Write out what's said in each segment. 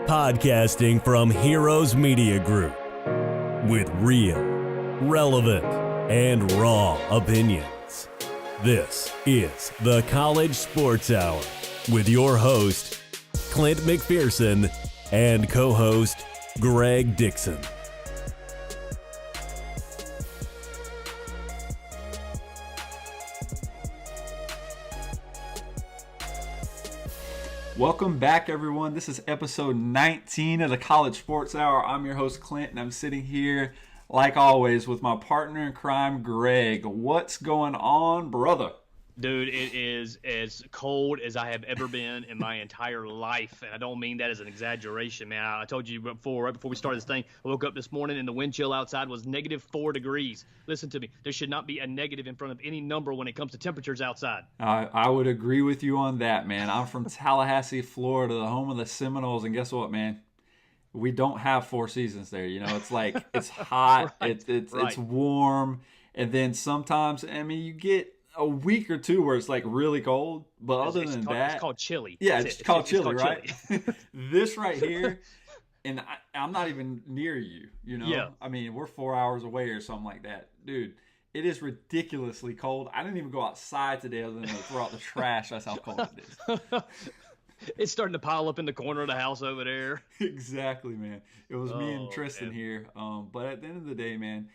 Podcasting from Heroes Media Group with real, relevant, and raw opinions. This is the College Sports Hour with your host, Clint McPherson, and co-host, Greg Dixon. Welcome back, everyone. This is episode 19 of the College Sports Hour. I'm your host, Clint, and I'm sitting here, like always, with my partner in crime, Greg. What's going on, brother? Dude, it is as cold as I have ever been in my entire life, and I don't mean that as an exaggeration, man. I told you before, right before we started this thing, I woke up this morning and the wind chill outside was -4 degrees. Listen to me. There should not be a negative in front of any number when it comes to temperatures outside. I would agree with you on that, man. I'm from Tallahassee, Florida, the home of the Seminoles, and guess what, man? We don't have four seasons there. You know, it's like it's hot, Right, it's warm, and then sometimes, I mean, you get a week or two where it's like really cold, but other than that, it's called chilly. Yeah, it's called chilly, right? Chilly. This right here, and I'm not even near you, you know? Yeah. I mean, we're 4 hours away or something like that. Dude, it is ridiculously cold. I didn't even go outside today other than to throw out the trash. That's how cold it is. It's starting to pile up in the corner of the house over there. Exactly, man. It was me and Tristan man. here. But at the end of the day, man,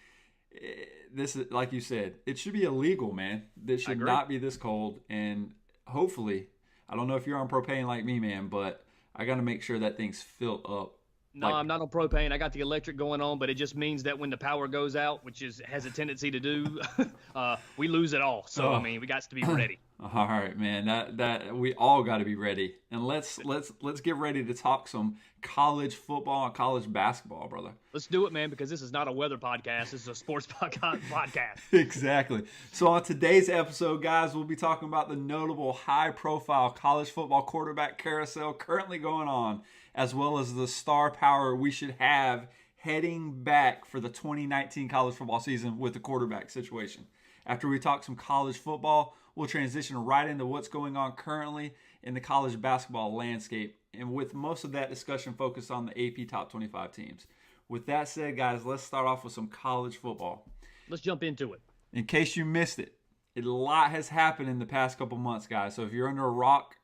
this is, like you said, it should be illegal, man. This should not be this cold. And hopefully, I don't know if you're on propane like me, man, but I got to make sure that thing's filled up. No, I'm not on propane. I got the electric going on, but it just means that when the power goes out, which has a tendency to do, we lose it all. So, I mean, we got to be ready. All right, man. That we all got to be ready. And let's get ready to talk some college football and college basketball, brother. Let's do it, man, because this is not a weather podcast. This is a sports podcast. Exactly. So on today's episode, guys, we'll be talking about the notable high-profile college football quarterback carousel currently going on, as well as the star power we should have heading back for the 2019 college football season with the quarterback situation. After we talk some college football, we'll transition right into what's going on currently in the college basketball landscape, and with most of that discussion focused on the AP Top 25 teams. With that said, guys, let's start off with some college football. Let's jump into it. In case you missed it, a lot has happened in the past couple months, guys. So if you're under a rock,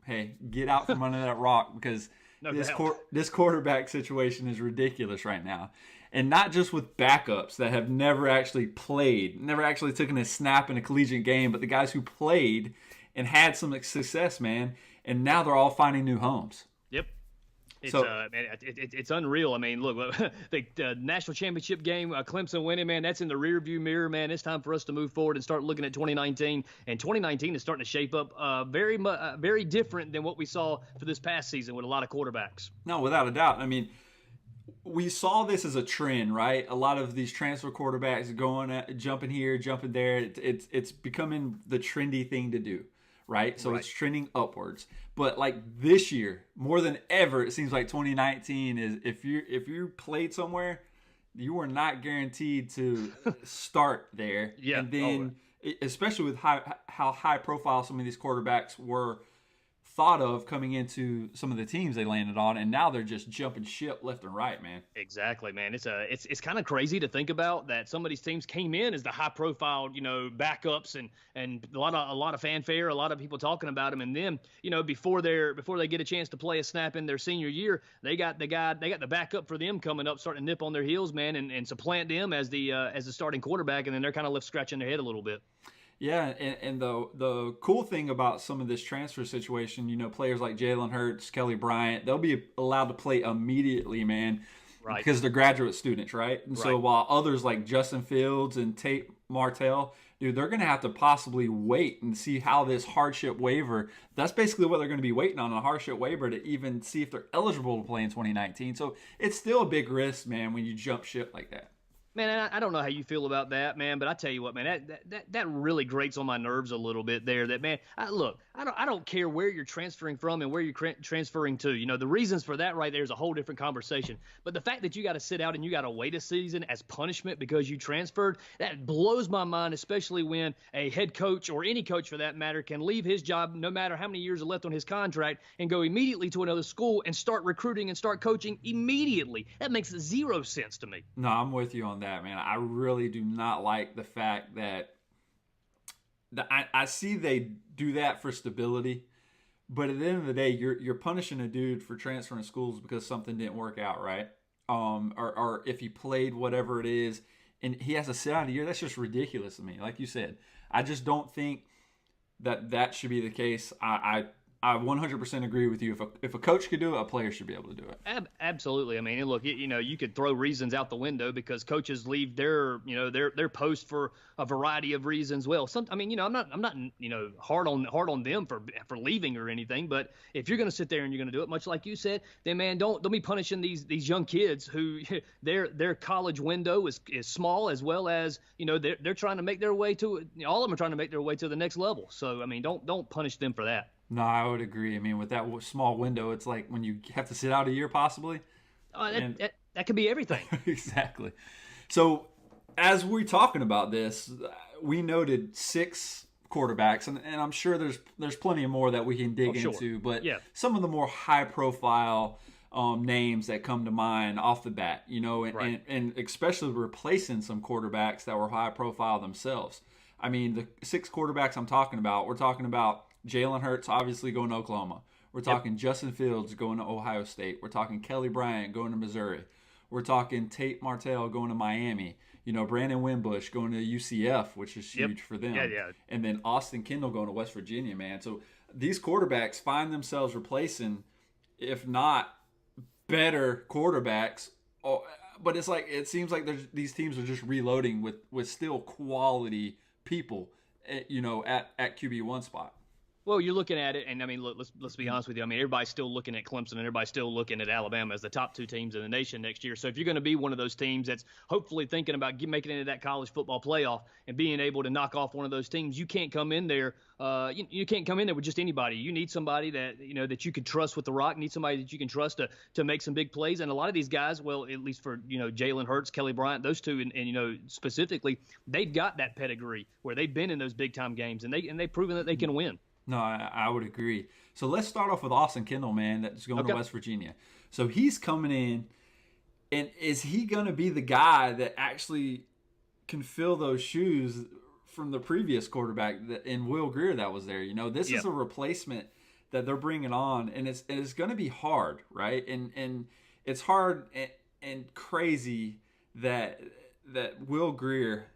hey, get out from under that rock, because this quarterback situation is ridiculous right now. And not just with backups that have never actually played, never actually taken a snap in a collegiate game, but the guys who played and had some success, man, and now they're all finding new homes. Yep. It's, So- man, it's unreal. I mean, look, the national championship game, Clemson winning, man, that's in the rearview mirror, man. It's time for us to move forward and start looking at 2019. And 2019 is starting to shape up very different than what we saw for this past season with a lot of quarterbacks. No, without a doubt. I mean, we saw this as a trend, right? A lot of these transfer quarterbacks jumping here, jumping there. It's becoming the trendy thing to do, right? So It's trending upwards. But like this year, more than ever, it seems like 2019 is if you played somewhere, you were not guaranteed to start there. Yeah. And then, especially with how high profile some of these quarterbacks were thought of coming into some of the teams they landed on, and now they're just jumping ship left and right, man. Exactly, man. It's kind of crazy to think about that some of these teams came in as the high profile, backups and a lot of fanfare, a lot of people talking about them, and then, before they get a chance to play a snap in their senior year, they got the backup for them coming up, starting to nip on their heels, man, and supplant them as the starting quarterback, and then they're kind of left scratching their head a little bit. Yeah, and the cool thing about some of this transfer situation, players like Jalen Hurts, Kelly Bryant, they'll be allowed to play immediately, man, right? Because they're graduate students, right? And so while others like Justin Fields and Tate Martell, dude, they're going to have to possibly wait and see how this hardship waiver, that's basically what they're going to be waiting on, a hardship waiver to even see if they're eligible to play in 2019. So it's still a big risk, man, when you jump ship like that. Man, I don't know how you feel about that, man, but I tell you what, man, that really grates on my nerves a little bit there. That man, look, I don't care where you're transferring from and where you're transferring to. You know, the reasons for that right there is a whole different conversation. But the fact that you got to sit out and you got to wait a season as punishment because you transferred, that blows my mind, especially when a head coach or any coach for that matter can leave his job no matter how many years are left on his contract and go immediately to another school and start recruiting and start coaching immediately. That makes zero sense to me. No, I'm with you on that, man. I really do not like the fact that I see they do that for stability, but at the end of the day, you're punishing a dude for transferring schools because something didn't work out, right? Or if he played whatever it is, and he has to sit out a year. That's just ridiculous to me. Like you said, I just don't think that should be the case. I 100% agree with you. If a coach could do it, a player should be able to do it. Absolutely. I mean, look, you could throw reasons out the window because coaches leave their post for a variety of reasons. Well, I'm not hard on them for leaving or anything. But if you're going to sit there and you're going to do it, much like you said, then man, don't be punishing these young kids who their college window is small, as well as they're trying to make their way to, all of them are trying to make their way to the next level. So I mean, don't punish them for that. No, I would agree. I mean, with that small window, it's like when you have to sit out a year possibly. That could be everything. Exactly. So as we're talking about this, we noted 6 quarterbacks, and I'm sure there's plenty more that we can dig into, but yeah, some of the more high-profile names that come to mind off the bat, right. and especially replacing some quarterbacks that were high-profile themselves. I mean, the 6 quarterbacks I'm talking about, we're talking about Jalen Hurts obviously going to Oklahoma. We're talking Justin Fields going to Ohio State. We're talking Kelly Bryant going to Missouri. We're talking Tate Martell going to Miami. Brandon Wimbush going to UCF, which is huge for them. Yeah. And then Austin Kendall going to West Virginia, man. So these quarterbacks find themselves replacing, if not better quarterbacks. But it's like it seems like these teams are just reloading with still quality people, at QB1 spot. Well, you're looking at it, and I mean, look, let's be honest with you. I mean, everybody's still looking at Clemson, and everybody's still looking at Alabama as the top 2 teams in the nation next year. So if you're going to be one of those teams that's hopefully thinking about making it into that college football playoff and being able to knock off one of those teams, you can't come in there. You can't come in there with just anybody. You need somebody that that you can trust with the rock. You need somebody that you can trust to make some big plays. And a lot of these guys, well, at least for Jalen Hurts, Kelly Bryant, those two, and specifically, they've got that pedigree where they've been in those big time games, and they've proven that they can win. No, I would agree. So let's start off with Austin Kendall, man, that's going to West Virginia. So he's coming in, and is he going to be the guy that actually can fill those shoes from the previous quarterback in Will Grier that was there? This is a replacement that they're bringing on, and it's going to be hard, right? And it's hard and crazy that Will Grier,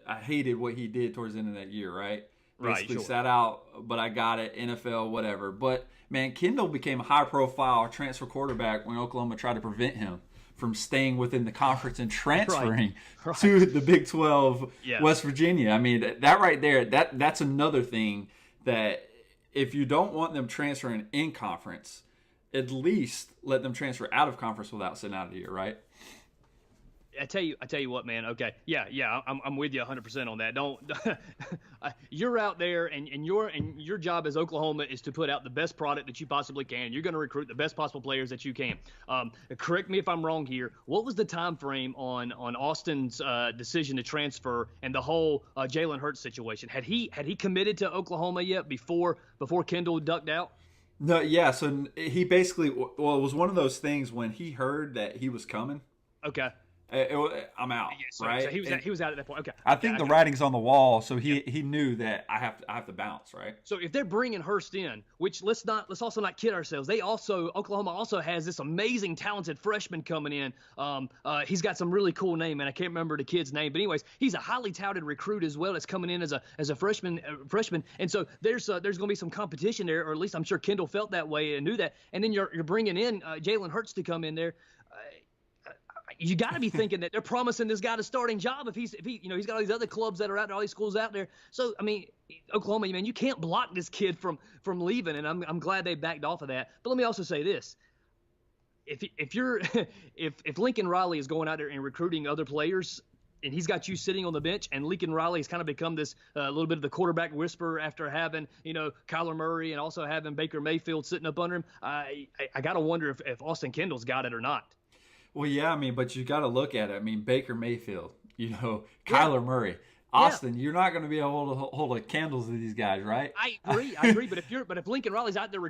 I hated what he did towards the end of that year, right? Basically sat out, but I got it, NFL, whatever. But, man, Kendall became a high-profile transfer quarterback when Oklahoma tried to prevent him from staying within the conference and transferring to the Big 12 West Virginia. I mean, that right there, that's another thing that if you don't want them transferring in conference, at least let them transfer out of conference without sitting out of the year, right? I tell you what, man. Okay, yeah, I'm with you 100% on that. Don't you're out there, and your job as Oklahoma is to put out the best product that you possibly can. You're going to recruit the best possible players that you can. Correct me if I'm wrong here. What was the time frame on Austin's decision to transfer and the whole Jalen Hurts situation? Had he committed to Oklahoma yet before Kendall ducked out? No, yeah. So he basically, it was one of those things when he heard that he was coming. Okay. I'm out, right? So he was out at that point. Okay. I think the writing's on the wall, so he knew that I have to bounce, right? So if they're bringing Hurst in, which let's also not kid ourselves, Oklahoma also has this amazing talented freshman coming in. He's got some really cool name, and I can't remember the kid's name, but anyways, he's a highly touted recruit as well. That's coming in as a freshman, and so there's going to be some competition there, or at least I'm sure Kendall felt that way and knew that. And then you're bringing in Jalen Hurts to come in there. You got to be thinking that they're promising this guy a starting job if he's got all these other clubs that are out there, all these schools out there. So I mean, Oklahoma, man, you can't block this kid from leaving, and I'm glad they backed off of that. But let me also say this: if Lincoln Riley is going out there and recruiting other players, he's got you sitting on the bench, and Lincoln Riley has kind of become this little bit of the quarterback whisperer after having, Kyler Murray and also having Baker Mayfield sitting up under him. I got to wonder if Austin Kendall's got it or not. Well, yeah, but you got to look at it. Baker Mayfield, Kyler Murray. Austin, you're not going to be able to hold a candle to these guys, right? I agree. But if Lincoln Riley's out there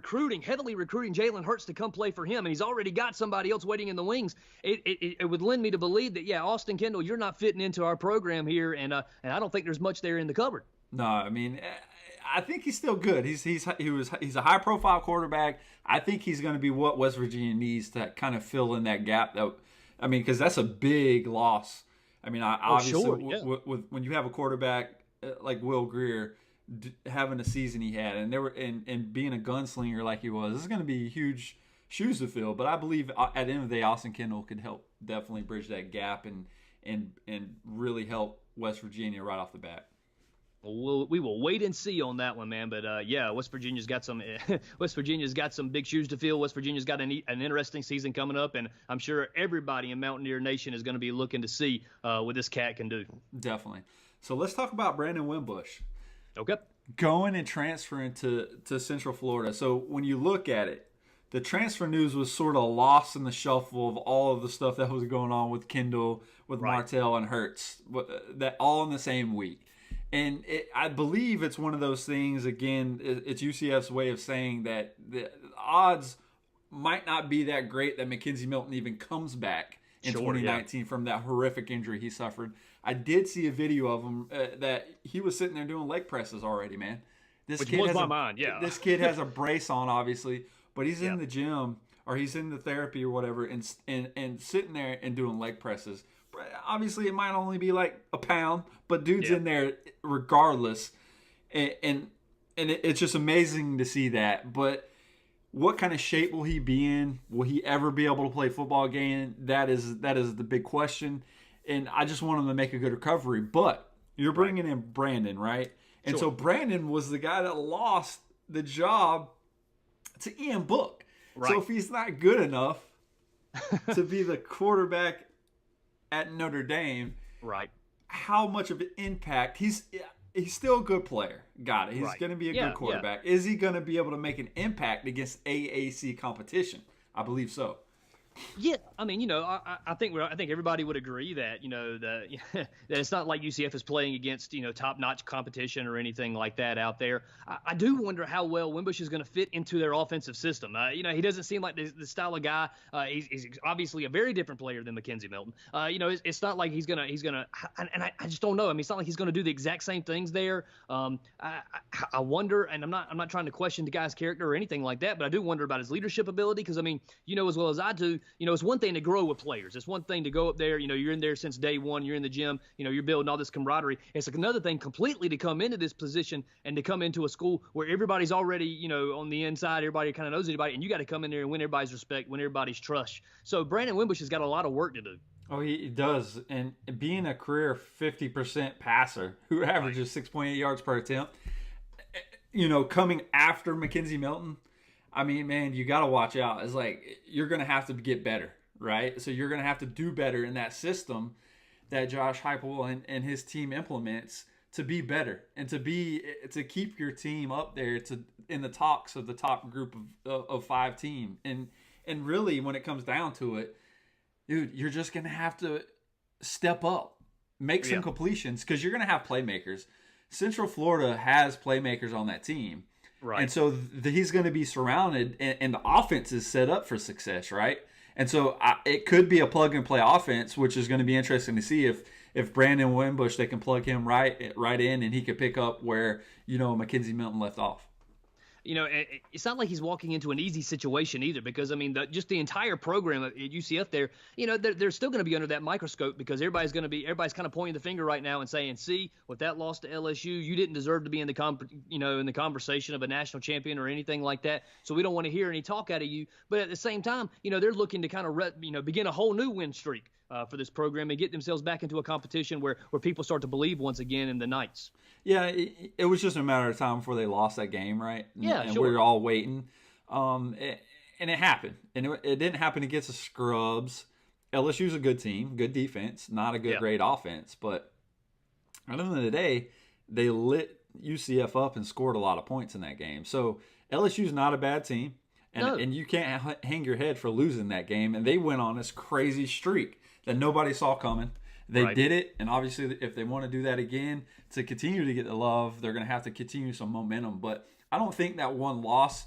heavily recruiting Jalen Hurts to come play for him, and he's already got somebody else waiting in the wings, it would lend me to believe that, Austin Kendall, you're not fitting into our program here, and I don't think there's much there in the cupboard. No, I think he's still good. He's a high profile quarterback. I think he's going to be what West Virginia needs to kind of fill in that gap. Because that's a big loss. Obviously, sure, yeah. When you have a quarterback like Will Grier having a season he had, and being a gunslinger like he was, this is going to be huge shoes to fill. But I believe at the end of the day, Austin Kendall could help definitely bridge that gap and really help West Virginia right off the bat. We will wait and see on that one, man. But West Virginia's got some big shoes to fill. West Virginia's got an interesting season coming up, and I'm sure everybody in Mountaineer Nation is going to be looking to see what this cat can do. Definitely. So let's talk about Brandon Wimbush. Okay. Going and transferring to Central Florida. So when you look at it, the transfer news was sort of lost in the shuffle of all of the stuff that was going on with Kendall, with Martell and Hurts, that all in the same week. And I believe it's one of those things, again, it's UCF's way of saying that the odds might not be that great that McKenzie Milton even comes back in 2019 from that horrific injury he suffered. I did see a video of him that he was sitting there doing leg presses already, man. Which blows my mind, yeah. This kid has a brace on, obviously, but he's in the gym or he's in the therapy or whatever and sitting there and doing leg presses. Obviously, it might only be like a pound, but dude's in there regardless. And it's just amazing to see that. But what kind of shape will he be in? Will he ever be able to play football again? That is the big question. And I just want him to make a good recovery. But you're bringing in Brandon, right? And so Brandon was the guy that lost the job to Ian Book. Right. So if he's not good enough to be the quarterback at Notre Dame, right? How much of an impact? He's still a good player. Got it. He's going to be a good quarterback. Yeah. Is he going to be able to make an impact against AAC competition? I believe so. Yeah, I think everybody would agree that that it's not like UCF is playing against top-notch competition or anything like that out there. I do wonder how well Wimbush is going to fit into their offensive system. He doesn't seem like the style of guy. He's obviously a very different player than McKenzie Milton. It's not like he's gonna, and I just don't know. It's not like he's going to do the exact same things there. I wonder, and I'm not trying to question the guy's character or anything like that, but I do wonder about his leadership ability because as well as I do. It's one thing to grow with players. It's one thing to go up there. You're in there since day one. You're in the gym. You're building all this camaraderie. It's another thing completely to come into this position and to come into a school where everybody's already, on the inside. Everybody kind of knows anybody, and you got to come in there and win everybody's respect, win everybody's trust. So Brandon Wimbush has got a lot of work to do. Oh, he does. And being a career 50% passer who averages 6.8 yards per attempt, coming after McKenzie Milton, man, you got to watch out. It's like you're going to have to get better, right? So you're going to have to do better in that system that Josh Heupel and his team implements to be better and to keep your team up there in the talks of the top group of 5 team. And really, when it comes down to it, dude, you're just going to have to step up, make some completions because you're going to have playmakers. Central Florida has playmakers on that team. Right. And so he's going to be surrounded, and the offense is set up for success, right? And so it could be a plug-and-play offense, which is going to be interesting to see if Brandon Wimbush, they can plug him right in, and he could pick up where, McKenzie Milton left off. It's not like he's walking into an easy situation either because, just the entire program at UCF there, they're still going to be under that microscope because everybody's kind of pointing the finger right now and saying, see, with that loss to LSU, you didn't deserve to be in the conversation of a national champion or anything like that. So we don't want to hear any talk out of you. But at the same time, they're looking to kind of, begin a whole new win streak for this program and get themselves back into a competition where people start to believe once again in the Knights. Yeah, it was just a matter of time before they lost that game, right? And sure. We were all waiting. And it happened. And it didn't happen against the scrubs. LSU's a good team, good defense, not a great offense. But at the end of the day, they lit UCF up and scored a lot of points in that game. So LSU's not a bad team. And you can't hang your head for losing that game. And they went on this crazy streak that nobody saw coming. They did it. And obviously, if they want to do that again to continue to get the love, they're going to have to continue some momentum. But I don't think that one loss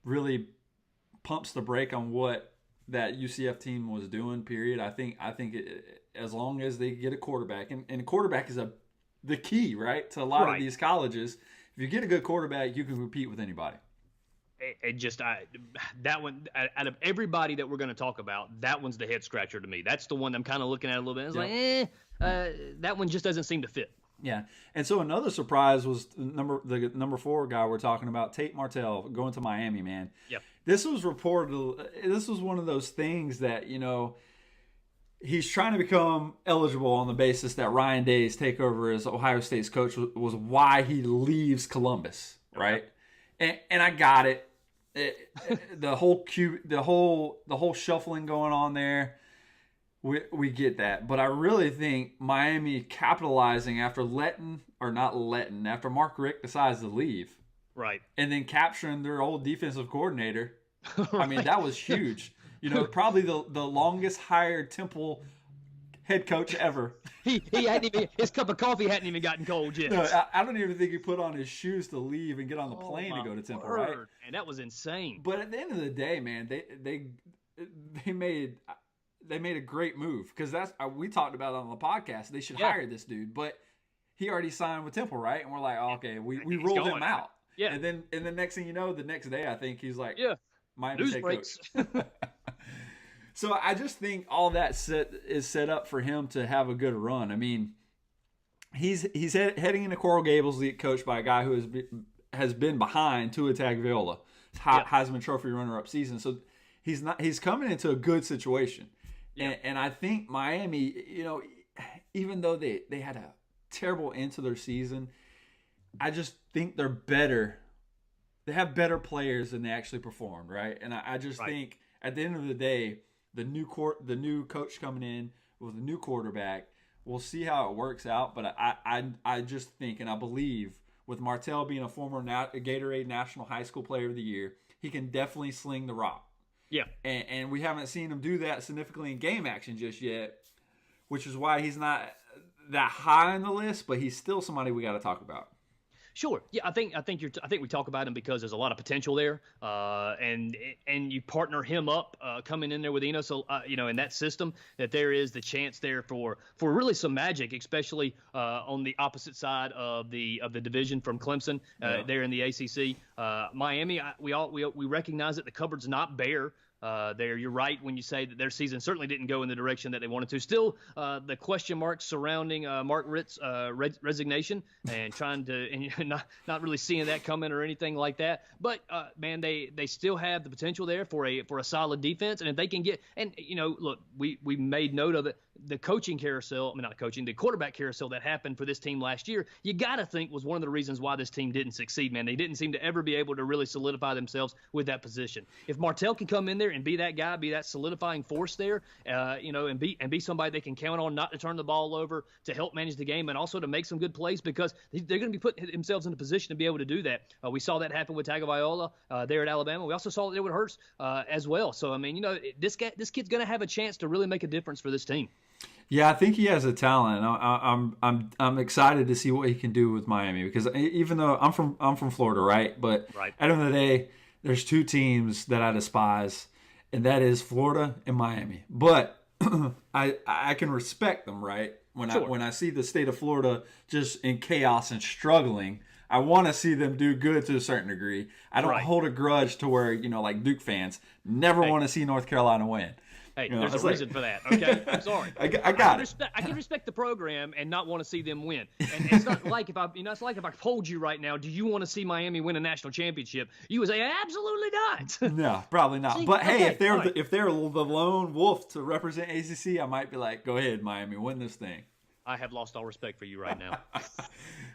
really pumps the brake on what that UCF team was doing, period. I think as long as they get a quarterback, and a quarterback is the key, right, to a lot of these colleges. If you get a good quarterback, you can compete with anybody. That one, out of everybody that we're going to talk about, that one's the head scratcher to me. That's the one I'm kind of looking at a little bit. It's that one just doesn't seem to fit. Yeah, and so another surprise was the number 4 guy we're talking about, Tate Martell, going to Miami, man. Yep. This was reported. This was one of those things that, he's trying to become eligible on the basis that Ryan Day's takeover as Ohio State's coach was why he leaves Columbus, right? Okay. And I got it. The whole shuffling going on there, we get that. But I really think Miami capitalizing after after Mark Richt decides to leave, right, and then capturing their old defensive coordinator. Right. I mean, that was huge. Probably the longest hired Temple head coach ever. He hadn't even, his cup of coffee hadn't even gotten cold yet. No, I don't even think he put on his shoes to leave and get on the plane to go to Temple, right? And that was insane. But at the end of the day, man, they made a great move, because we talked about it on the podcast. They should hire this dude, but he already signed with Temple, right? And we're like, okay, we ruled him out. Yeah. And then the next thing you know, the next day, I think he's like, Miami news head breaks. coach. So I just think all that is set up for him to have a good run. I mean, he's heading into Coral Gables, coached by a guy who has been behind Tua Tagovailoa, Heisman Trophy runner-up season. So he's coming into a good situation. And I think Miami, even though they had a terrible end to their season, I just think they're better. They have better players than they actually performed, right? And I just think at the end of the day, the new coach coming in with a new quarterback, we'll see how it works out. But I just think, and I believe, with Martell being a former Gatorade National High School Player of the Year, he can definitely sling the rock. Yeah. And we haven't seen him do that significantly in game action just yet, which is why he's not that high on the list, but he's still somebody we got to talk about. Sure. Yeah, I think we talk about him because there's a lot of potential there, and you partner him up coming in there with Eno, so in that system, that there is the chance there for really some magic, especially on the opposite side of the division from Clemson, there in the ACC. Miami, we recognize that the cupboard's not bare. There, you're right when you say that their season certainly didn't go in the direction that they wanted to. Still, the question marks surrounding Mark Richt's resignation and trying to, and not really seeing that coming or anything like that. But man, they still have the potential there for a solid defense, and if they can get, and look, we made note of it. The coaching carousel, the quarterback carousel that happened for this team last year, you got to think was one of the reasons why this team didn't succeed, man. They didn't seem to ever be able to really solidify themselves with that position. If Martell can come in there and be that guy, be that solidifying force there, and be somebody they can count on not to turn the ball over, to help manage the game, and also to make some good plays, because they're going to be putting themselves in a position to be able to do that. We saw that happen with Tagovailoa there at Alabama. We also saw it with Hurts as well. So, this kid's going to have a chance to really make a difference for this team. Yeah, I think he has a talent. I'm excited to see what he can do with Miami, because even though I'm from Florida, right? But at the end of the day, there's two teams that I despise, and that is Florida and Miami. But I can respect them, right? When I see the state of Florida just in chaos and struggling, I want to see them do good to a certain degree. I don't hold a grudge to where, like Duke fans never want to see North Carolina win. Hey, there's a reason for that, okay? I'm sorry. I got it. I can respect the program and not want to see them win. And it's not like if I told you right now, do you want to see Miami win a national championship? You would say, absolutely not. No, probably not. But hey, if they're the lone wolf to represent ACC, I might be like, go ahead, Miami, win this thing. I have lost all respect for you right now.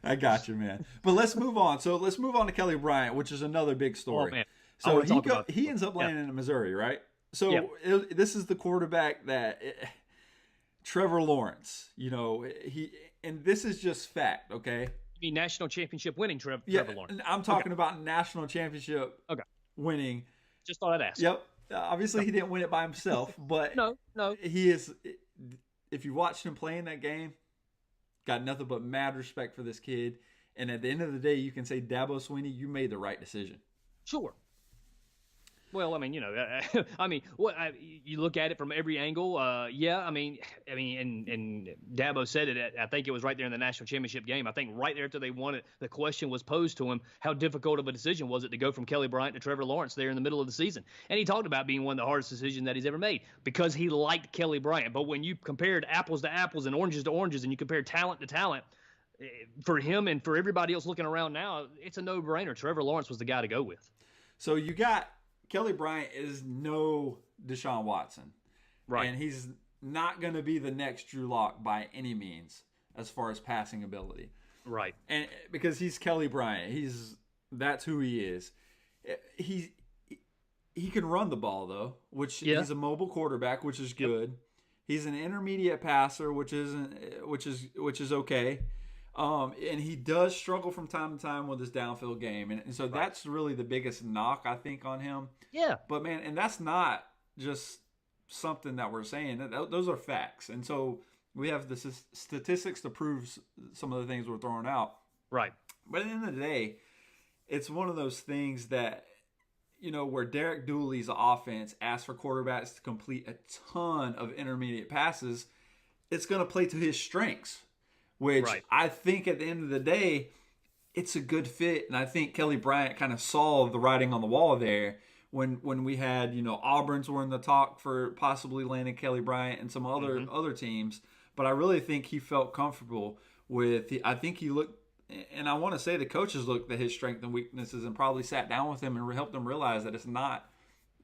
I got you, man. But let's move on. So let's move on to Kelly Bryant, which is another big story. Oh, man. So he ends up landing in Missouri, right? So this is the quarterback that Trevor Lawrence, and this is just fact, okay? You mean national championship winning Trevor Lawrence? I'm talking about national championship winning. Just thought I'd ask. Yep. Obviously, he didn't win it by himself, but no. He is. If you watched him play in that game, got nothing but mad respect for this kid. And at the end of the day, you can say, Dabo Swinney, you made the right decision. Sure. Well, I mean, you look at it from every angle. And Dabo said it. I think it was right there in the national championship game. I think right there after they won it, the question was posed to him: how difficult of a decision was it to go from Kelly Bryant to Trevor Lawrence there in the middle of the season? And he talked about being one of the hardest decisions that he's ever made because he liked Kelly Bryant. But when you compared apples to apples and oranges to oranges, and you compare talent to talent, for him and for everybody else looking around now, it's a no-brainer. Trevor Lawrence was the guy to go with. So you got. Kelly Bryant is no Deshaun Watson. Right. And he's not going to be the next Drew Lock by any means as far as passing ability. Right. And because he's Kelly Bryant. That's who he is. He can run the ball though, which he's a mobile quarterback, which is good. Yep. He's an intermediate passer, which is okay. And he does struggle from time to time with his downfield game. And so that's really the biggest knock, I think, on him. Yeah. But, man, and that's not just something that we're saying. Those are facts. And so we have the statistics to prove some of the things we're throwing out. Right. But at the end of the day, it's one of those things that, where Derek Dooley's offense asks for quarterbacks to complete a ton of intermediate passes, it's going to play to his strengths. Which I think at the end of the day, it's a good fit. And I think Kelly Bryant kind of saw the writing on the wall there when we had, Auburn's were in the talk for possibly landing Kelly Bryant and some other teams. But I really think he felt comfortable with I think he looked, and I want to say the coaches looked at his strengths and weaknesses and probably sat down with him and helped him realize that it's not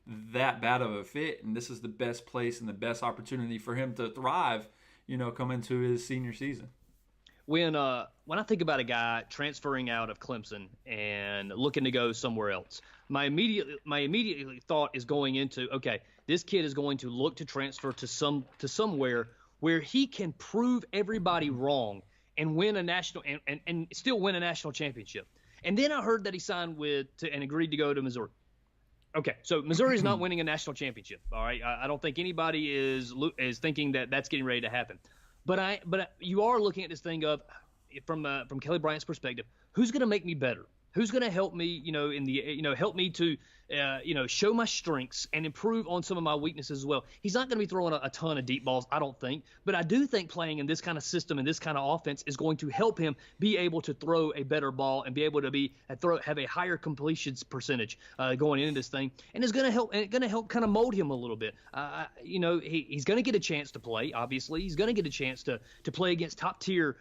that bad of a fit. And this is the best place and the best opportunity for him to thrive, come into his senior season. When I think about a guy transferring out of Clemson and looking to go somewhere else, my immediate thought is going into, okay, this kid is going to look to transfer to somewhere where he can prove everybody wrong and win a national and still win a national championship. And then I heard that he signed and agreed to go to Missouri. Okay, so Missouri is not winning a national championship. All right, I don't think anybody is thinking that that's getting ready to happen. But you are looking at this thing of from Kelly Bryant's perspective, who's going to make me better? Who's going to help me, help me to, show my strengths and improve on some of my weaknesses as well. He's not going to be throwing a ton of deep balls, I don't think. But I do think playing in this kind of system and this kind of offense is going to help him be able to throw a better ball and be able to have a higher completions percentage going into this thing. And it's going to help kind of mold him a little bit. He's going to get a chance to play, obviously. He's going to get a chance to play against top-tier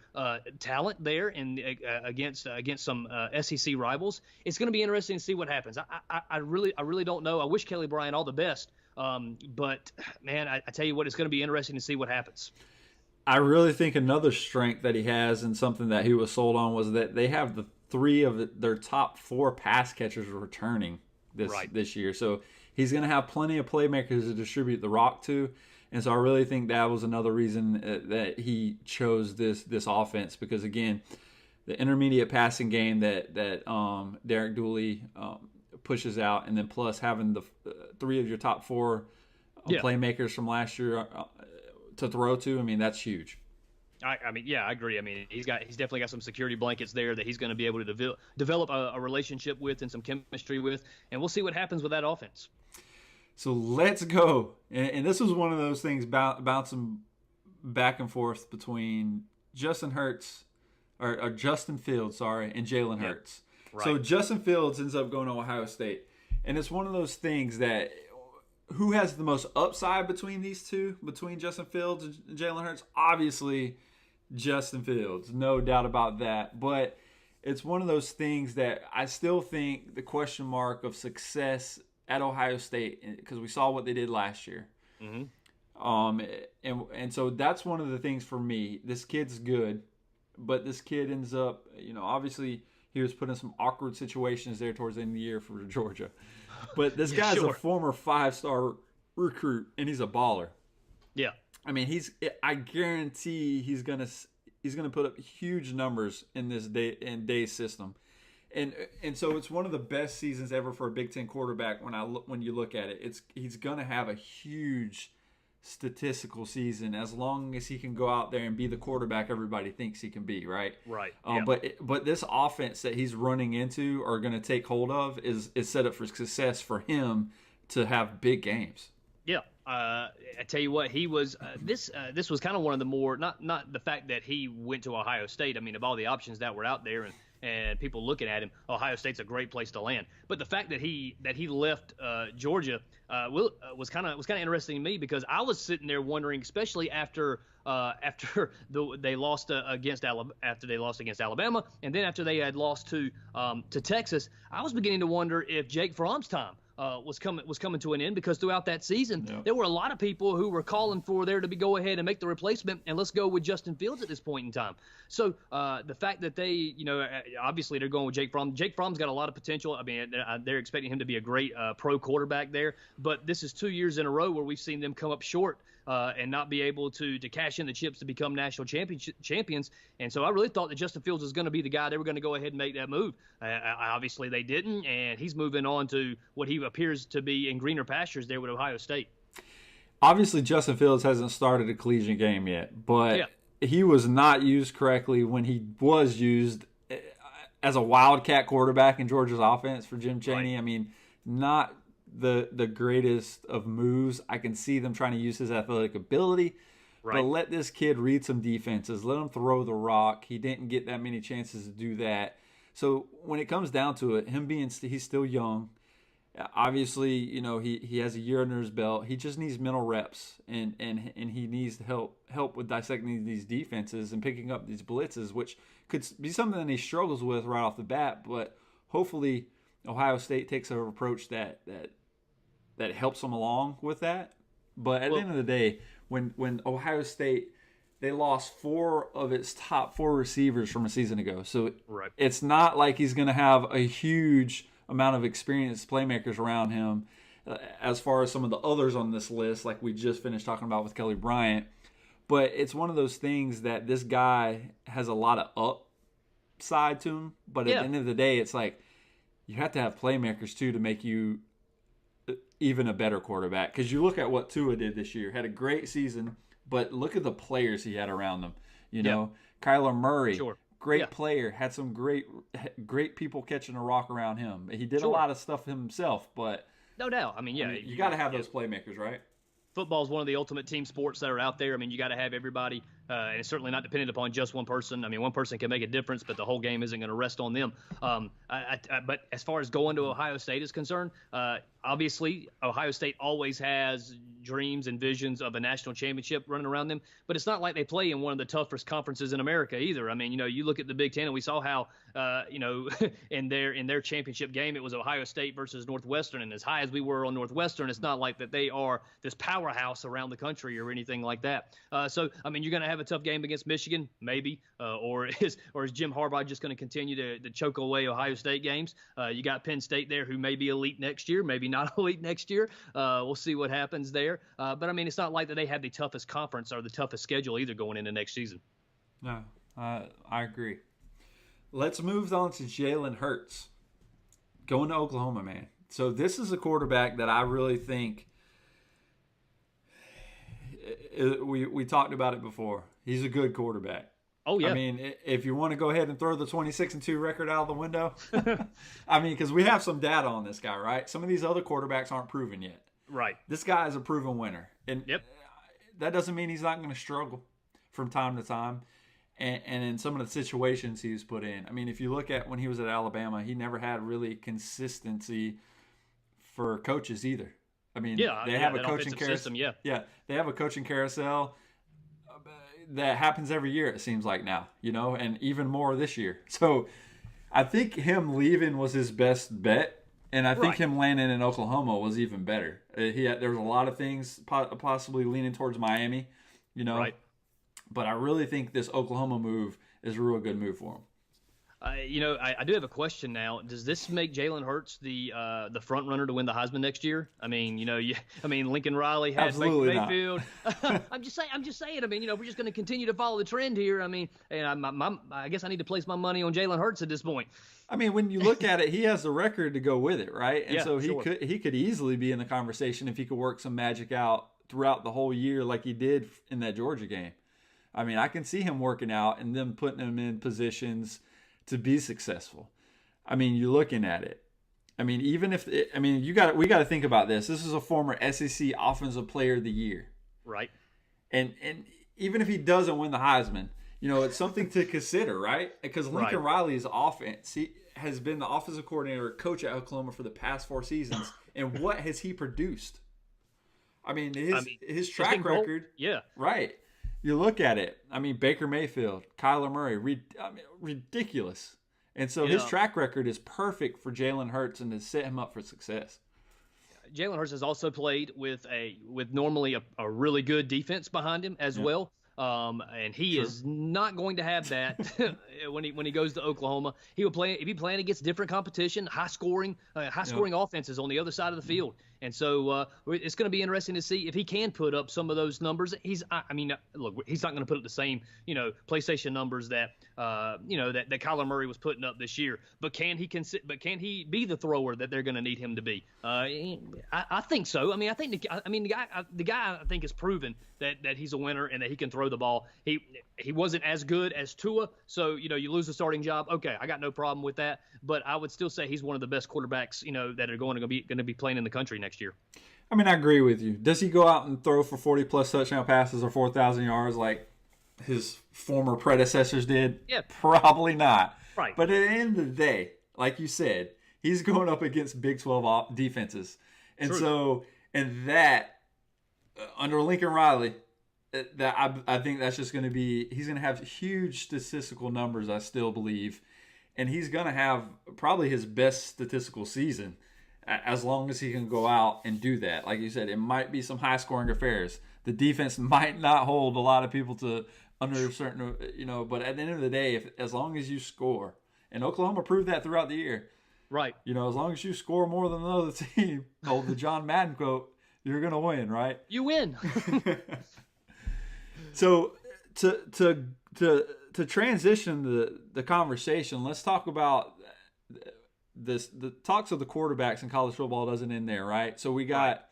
talent there and against some SEC rivals. It's going to be interesting to see what happens. I really don't know. I wish Kelly Bryant all the best. But man, I tell you what, it's going to be interesting to see what happens. I really think another strength that he has and something that he was sold on was that they have the three of their top four pass catchers returning this year. So he's going to have plenty of playmakers to distribute the rock to. And so I really think that was another reason that he chose this offense, because again, the intermediate passing game that Derek Dooley pushes out, and then plus having the three of your top four playmakers from last year to throw to, I mean, that's huge. I agree. I mean, he's definitely got some security blankets there that he's going to be able to develop a relationship with and some chemistry with, and we'll see what happens with that offense. So let's go. And this was one of those things bouncing back and forth between Justin Fields, and Jalen Hurts. Right. So Justin Fields ends up going to Ohio State. And it's one of those things that who has the most upside between these two, between Justin Fields and Jalen Hurts? Obviously, Justin Fields. No doubt about that. But it's one of those things that I still think the question mark of success at Ohio State, because we saw what they did last year. Mm-hmm. And so that's one of the things for me. This kid's good, but this kid ends up, obviously he was put in some awkward situations there towards the end of the year for Georgia. But this guy's a former 5-star recruit, and he's a baller. Yeah. I mean, I guarantee he's gonna put up huge numbers in this Day's system, and so it's one of the best seasons ever for a Big Ten quarterback. When you look at it, he's gonna have a huge statistical season as long as he can go out there and be the quarterback everybody thinks he can be, right? Right. But this offense that he's running into or going to take hold of is set up for success for him to have big games. Yeah. I tell you what, he was this was kind of one of the more not the fact that he went to Ohio State. I mean, of all the options that were out there and people looking at him, Ohio State's a great place to land. But the fact that he left Georgia was kind of interesting to me, because I was sitting there wondering, especially after they lost against Alabama, and then after they had lost to Texas, I was beginning to wonder if Jake Fromm's time was coming to an end, because throughout that season, there were a lot of people who were calling for there to go ahead and make the replacement, and let's go with Justin Fields at this point in time. So the fact that they, obviously they're going with Jake Fromm. Jake Fromm's got a lot of potential. I mean, they're expecting him to be a great pro quarterback there, but this is 2 years in a row where we've seen them come up short and not be able to cash in the chips to become national champions. And so I really thought that Justin Fields was going to be the guy. They were going to go ahead and make that move. Obviously they didn't, and he's moving on to what he appears to be in greener pastures there with Ohio State. Obviously Justin Fields hasn't started a collegiate game yet, but he was not used correctly when he was used as a wildcat quarterback in Georgia's offense for Jim Chaney. Right. I mean, not the greatest of moves. I can see them trying to use his athletic ability, but let this kid read some defenses. Let him throw the rock. He didn't get that many chances to do that. So when it comes down to it, he's still young. Obviously, he has a year under his belt. He just needs mental reps, and he needs to help with dissecting these defenses and picking up these blitzes, which could be something that he struggles with right off the bat. But hopefully, Ohio State takes an approach that helps him along with that. But at the end of the day, when Ohio State, they lost 4 of its top 4 receivers from a season ago, so it's not like he's going to have a huge amount of experienced playmakers around him as far as some of the others on this list, like we just finished talking about with Kelly Bryant. But it's one of those things that this guy has a lot of upside to him, but at the end of the day, it's like you have to have playmakers too to make you even a better quarterback. Because you look at what Tua did this year, had a great season, but look at the players he had around him. Kyler Murray, great player, had some great people catching a rock around him. He did a lot of stuff himself, but no doubt. I mean, you got to have those playmakers, right? Football is one of the ultimate team sports that are out there. I mean, you got to have everybody, and it's certainly not dependent upon just one person. I mean, one person can make a difference, but the whole game isn't going to rest on them. But as far as going to Ohio State is concerned, obviously Ohio State always has dreams and visions of a national championship running around them, but it's not like they play in one of the toughest conferences in America either. I mean, you look at the Big Ten, and we saw how, in their championship game, it was Ohio State versus Northwestern, and as high as we were on Northwestern, it's not like that they are this powerhouse around the country or anything like that. So, I mean, you're going to have a tough game against Michigan, maybe, or is Jim Harbaugh just going to continue to choke away Ohio State games? You got Penn State there, who may be elite next year, maybe not elite next year. We'll see what happens there. But I mean, it's not like that they have the toughest conference or the toughest schedule either going into next season. No, I agree. Let's move on to Jalen Hurts going to Oklahoma, man. So this is a quarterback that I really think we talked about it before. He's a good quarterback. Oh, yeah. I mean, if you want to go ahead and throw the 26-2 record out of the window, I mean, because we have some data on this guy, right? Some of these other quarterbacks aren't proven yet. Right. This guy is a proven winner. And that doesn't mean he's not going to struggle from time to time. And in some of the situations he was put in. I mean, if you look at when he was at Alabama, he never had really consistency for coaches either. I mean, they have a coaching carousel. They have a coaching carousel that happens every year, it seems like now, and even more this year. So I think him leaving was his best bet. And I think him landing in Oklahoma was even better. There was a lot of things possibly leaning towards Miami, Right. But I really think this Oklahoma move is a real good move for him. I do have a question now. Does this make Jalen Hurts the front runner to win the Heisman next year? I mean, Lincoln Riley had Baker Absolutely not. Mayfield. I'm just saying. I mean, we're just going to continue to follow the trend here. I mean, and I guess I need to place my money on Jalen Hurts at this point. I mean, when you look at it, he has the record to go with it, right? And Yeah, so sure. he could easily be in the conversation if he could work some magic out throughout the whole year like he did in that Georgia game. I mean, I can see him working out and them putting him in positions to be successful. I mean, you're looking at it. I mean, we got to think about this. This is a former SEC Offensive Player of the Year, Right. and even if he doesn't win the Heisman, it's something to consider, right? Because Lincoln Riley's offense, he has been the offensive coordinator, coach at Oklahoma for the past 4 seasons, and what has he produced? I mean, his track record, yeah, right? You look at it. I mean, Baker Mayfield, Kyler Murray, ridiculous. And so his track record is perfect for Jalen Hurts and to set him up for success. Jalen Hurts has also played with normally a really good defense behind him as well. And he is not going to have that when he goes to Oklahoma. He will play if he playing against different competition, high scoring offenses on the other side of the field. And so it's going to be interesting to see if he can put up some of those numbers. Look, he's not going to put up the same PlayStation numbers that that Kyler Murray was putting up this year. But can he be the thrower that they're going to need him to be? I think so. I mean, the guy I think has proven that he's a winner and that he can throw the ball. He wasn't as good as Tua, so you lose the starting job. Okay, I got no problem with that. But I would still say he's one of the best quarterbacks that are going to be playing in the country next year. I mean, I agree with you. Does he go out and throw for 40-plus touchdown passes or 4,000 yards like his former predecessors did? Yeah. Probably not. Right. But at the end of the day, like you said, he's going up against Big 12 defenses. And True. under Lincoln Riley, I think that's just going to be – he's going to have huge statistical numbers, I still believe. And he's going to have probably his best statistical season as long as he can go out and do that. Like you said, it might be some high-scoring affairs. The defense might not hold a lot of people to under certain, but at the end of the day, as long as you score, and Oklahoma proved that throughout the year. Right. As long as you score more than the other team, the John Madden quote, you're going to win, right? You win. So to transition the conversation, let's talk about this. The talks of the quarterbacks in college football doesn't end there, right? So we got,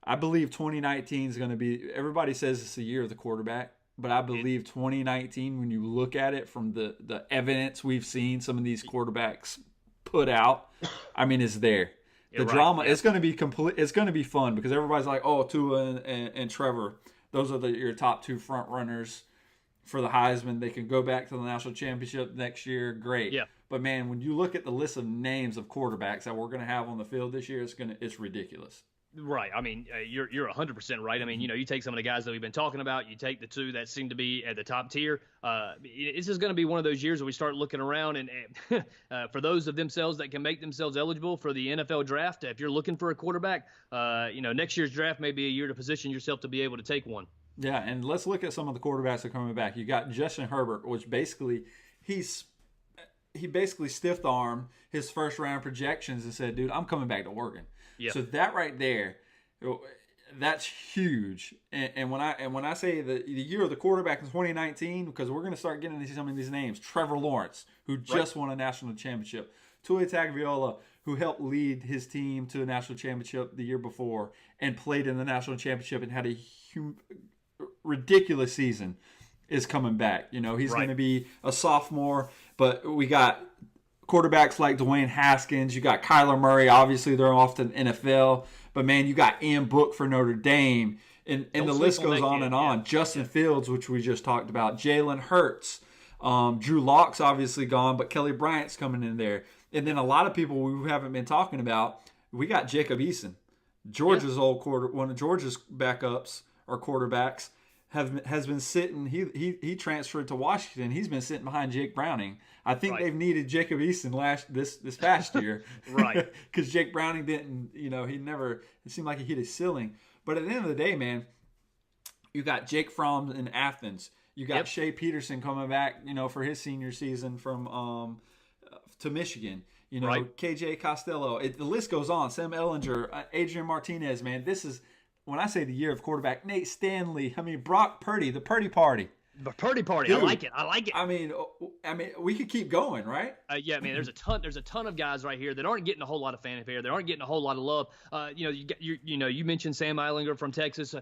I believe 2019 is going to be, everybody says it's the year of the quarterback, but I believe 2019, when you look at it from the evidence we've seen some of these quarterbacks put out, I mean, it's there. The drama, it's going to be it's going to be fun because everybody's like, oh, Tua and Trevor, those are your top 2 front runners for the Heisman. They can go back to the national championship next year. Great. Yeah. But man, when you look at the list of names of quarterbacks that we're going to have on the field this year, it's ridiculous. Right. I mean, you're 100% right. I mean, you take some of the guys that we've been talking about, you take the 2 that seem to be at the top tier. This is going to be one of those years where we start looking around and for those of themselves that can make themselves eligible for the NFL draft, if you're looking for a quarterback, next year's draft may be a year to position yourself to be able to take one. Yeah, and let's look at some of the quarterbacks that are coming back. You got Justin Herbert, which basically he basically stiff-armed his first-round projections and said, dude, I'm coming back to Oregon. Yeah. So that right there, that's huge. And when I say the year of the quarterback in 2019, because we're going to start getting into some of these names. Trevor Lawrence, who just won a national championship. Tua Tagovailoa, who helped lead his team to a national championship the year before and played in the national championship and had a ridiculous season, is coming back. He's going to be a sophomore, but we got quarterbacks like Dwayne Haskins. You got Kyler Murray. Obviously, they're off to the NFL. But, man, you got Ian Book for Notre Dame. And the list goes on and on. Justin Fields, which we just talked about. Jalen Hurts. Drew Lock's obviously gone, but Kelly Bryant's coming in there. And then a lot of people we haven't been talking about, we got Jacob Eason. Georgia's one of Georgia's backups or quarterbacks has been sitting. He transferred to Washington. He's been sitting behind Jake Browning. I think they've needed Jacob Eason this past year, right? Because Jake Browning didn't. It seemed like he hit his ceiling. But at the end of the day, man, you got Jake Fromm in Athens. You got Shea Peterson coming back, for his senior season from to Michigan. KJ Costello. The list goes on. Sam Ehlinger, Adrian Martinez. Man, this is when I say the year of quarterback. Nate Stanley. Brock Purdy, the Purdy Party. The Purdy Party. Dude, I like it. I mean, we could keep going, right? There's a ton of guys right here that aren't getting a whole lot of fanfare. They aren't getting a whole lot of love. You mentioned Sam Ehlinger from Texas.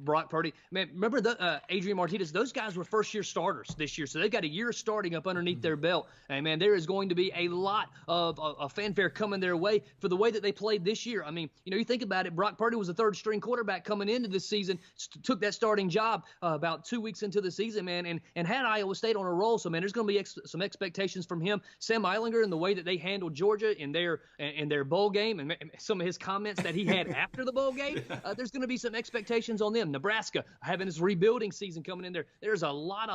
Brock Purdy. Man, remember Adrian Martinez? Those guys were first-year starters this year, so they've got a year starting up underneath their belt. And man, there is going to be a lot of fanfare coming their way for the way that they played this year. I mean, you think about it. Brock Purdy was a third-string quarterback coming into this season. Took that starting job about 2 weeks into the season, man, and had Iowa State on a roll. So man, there's going to be some expectations from him. Sam Ehlinger and the way that they handled Georgia in their bowl game, and some of his comments that he had after the bowl game, there's going to be some expectations on them. Nebraska having this rebuilding season coming in there. There's a lot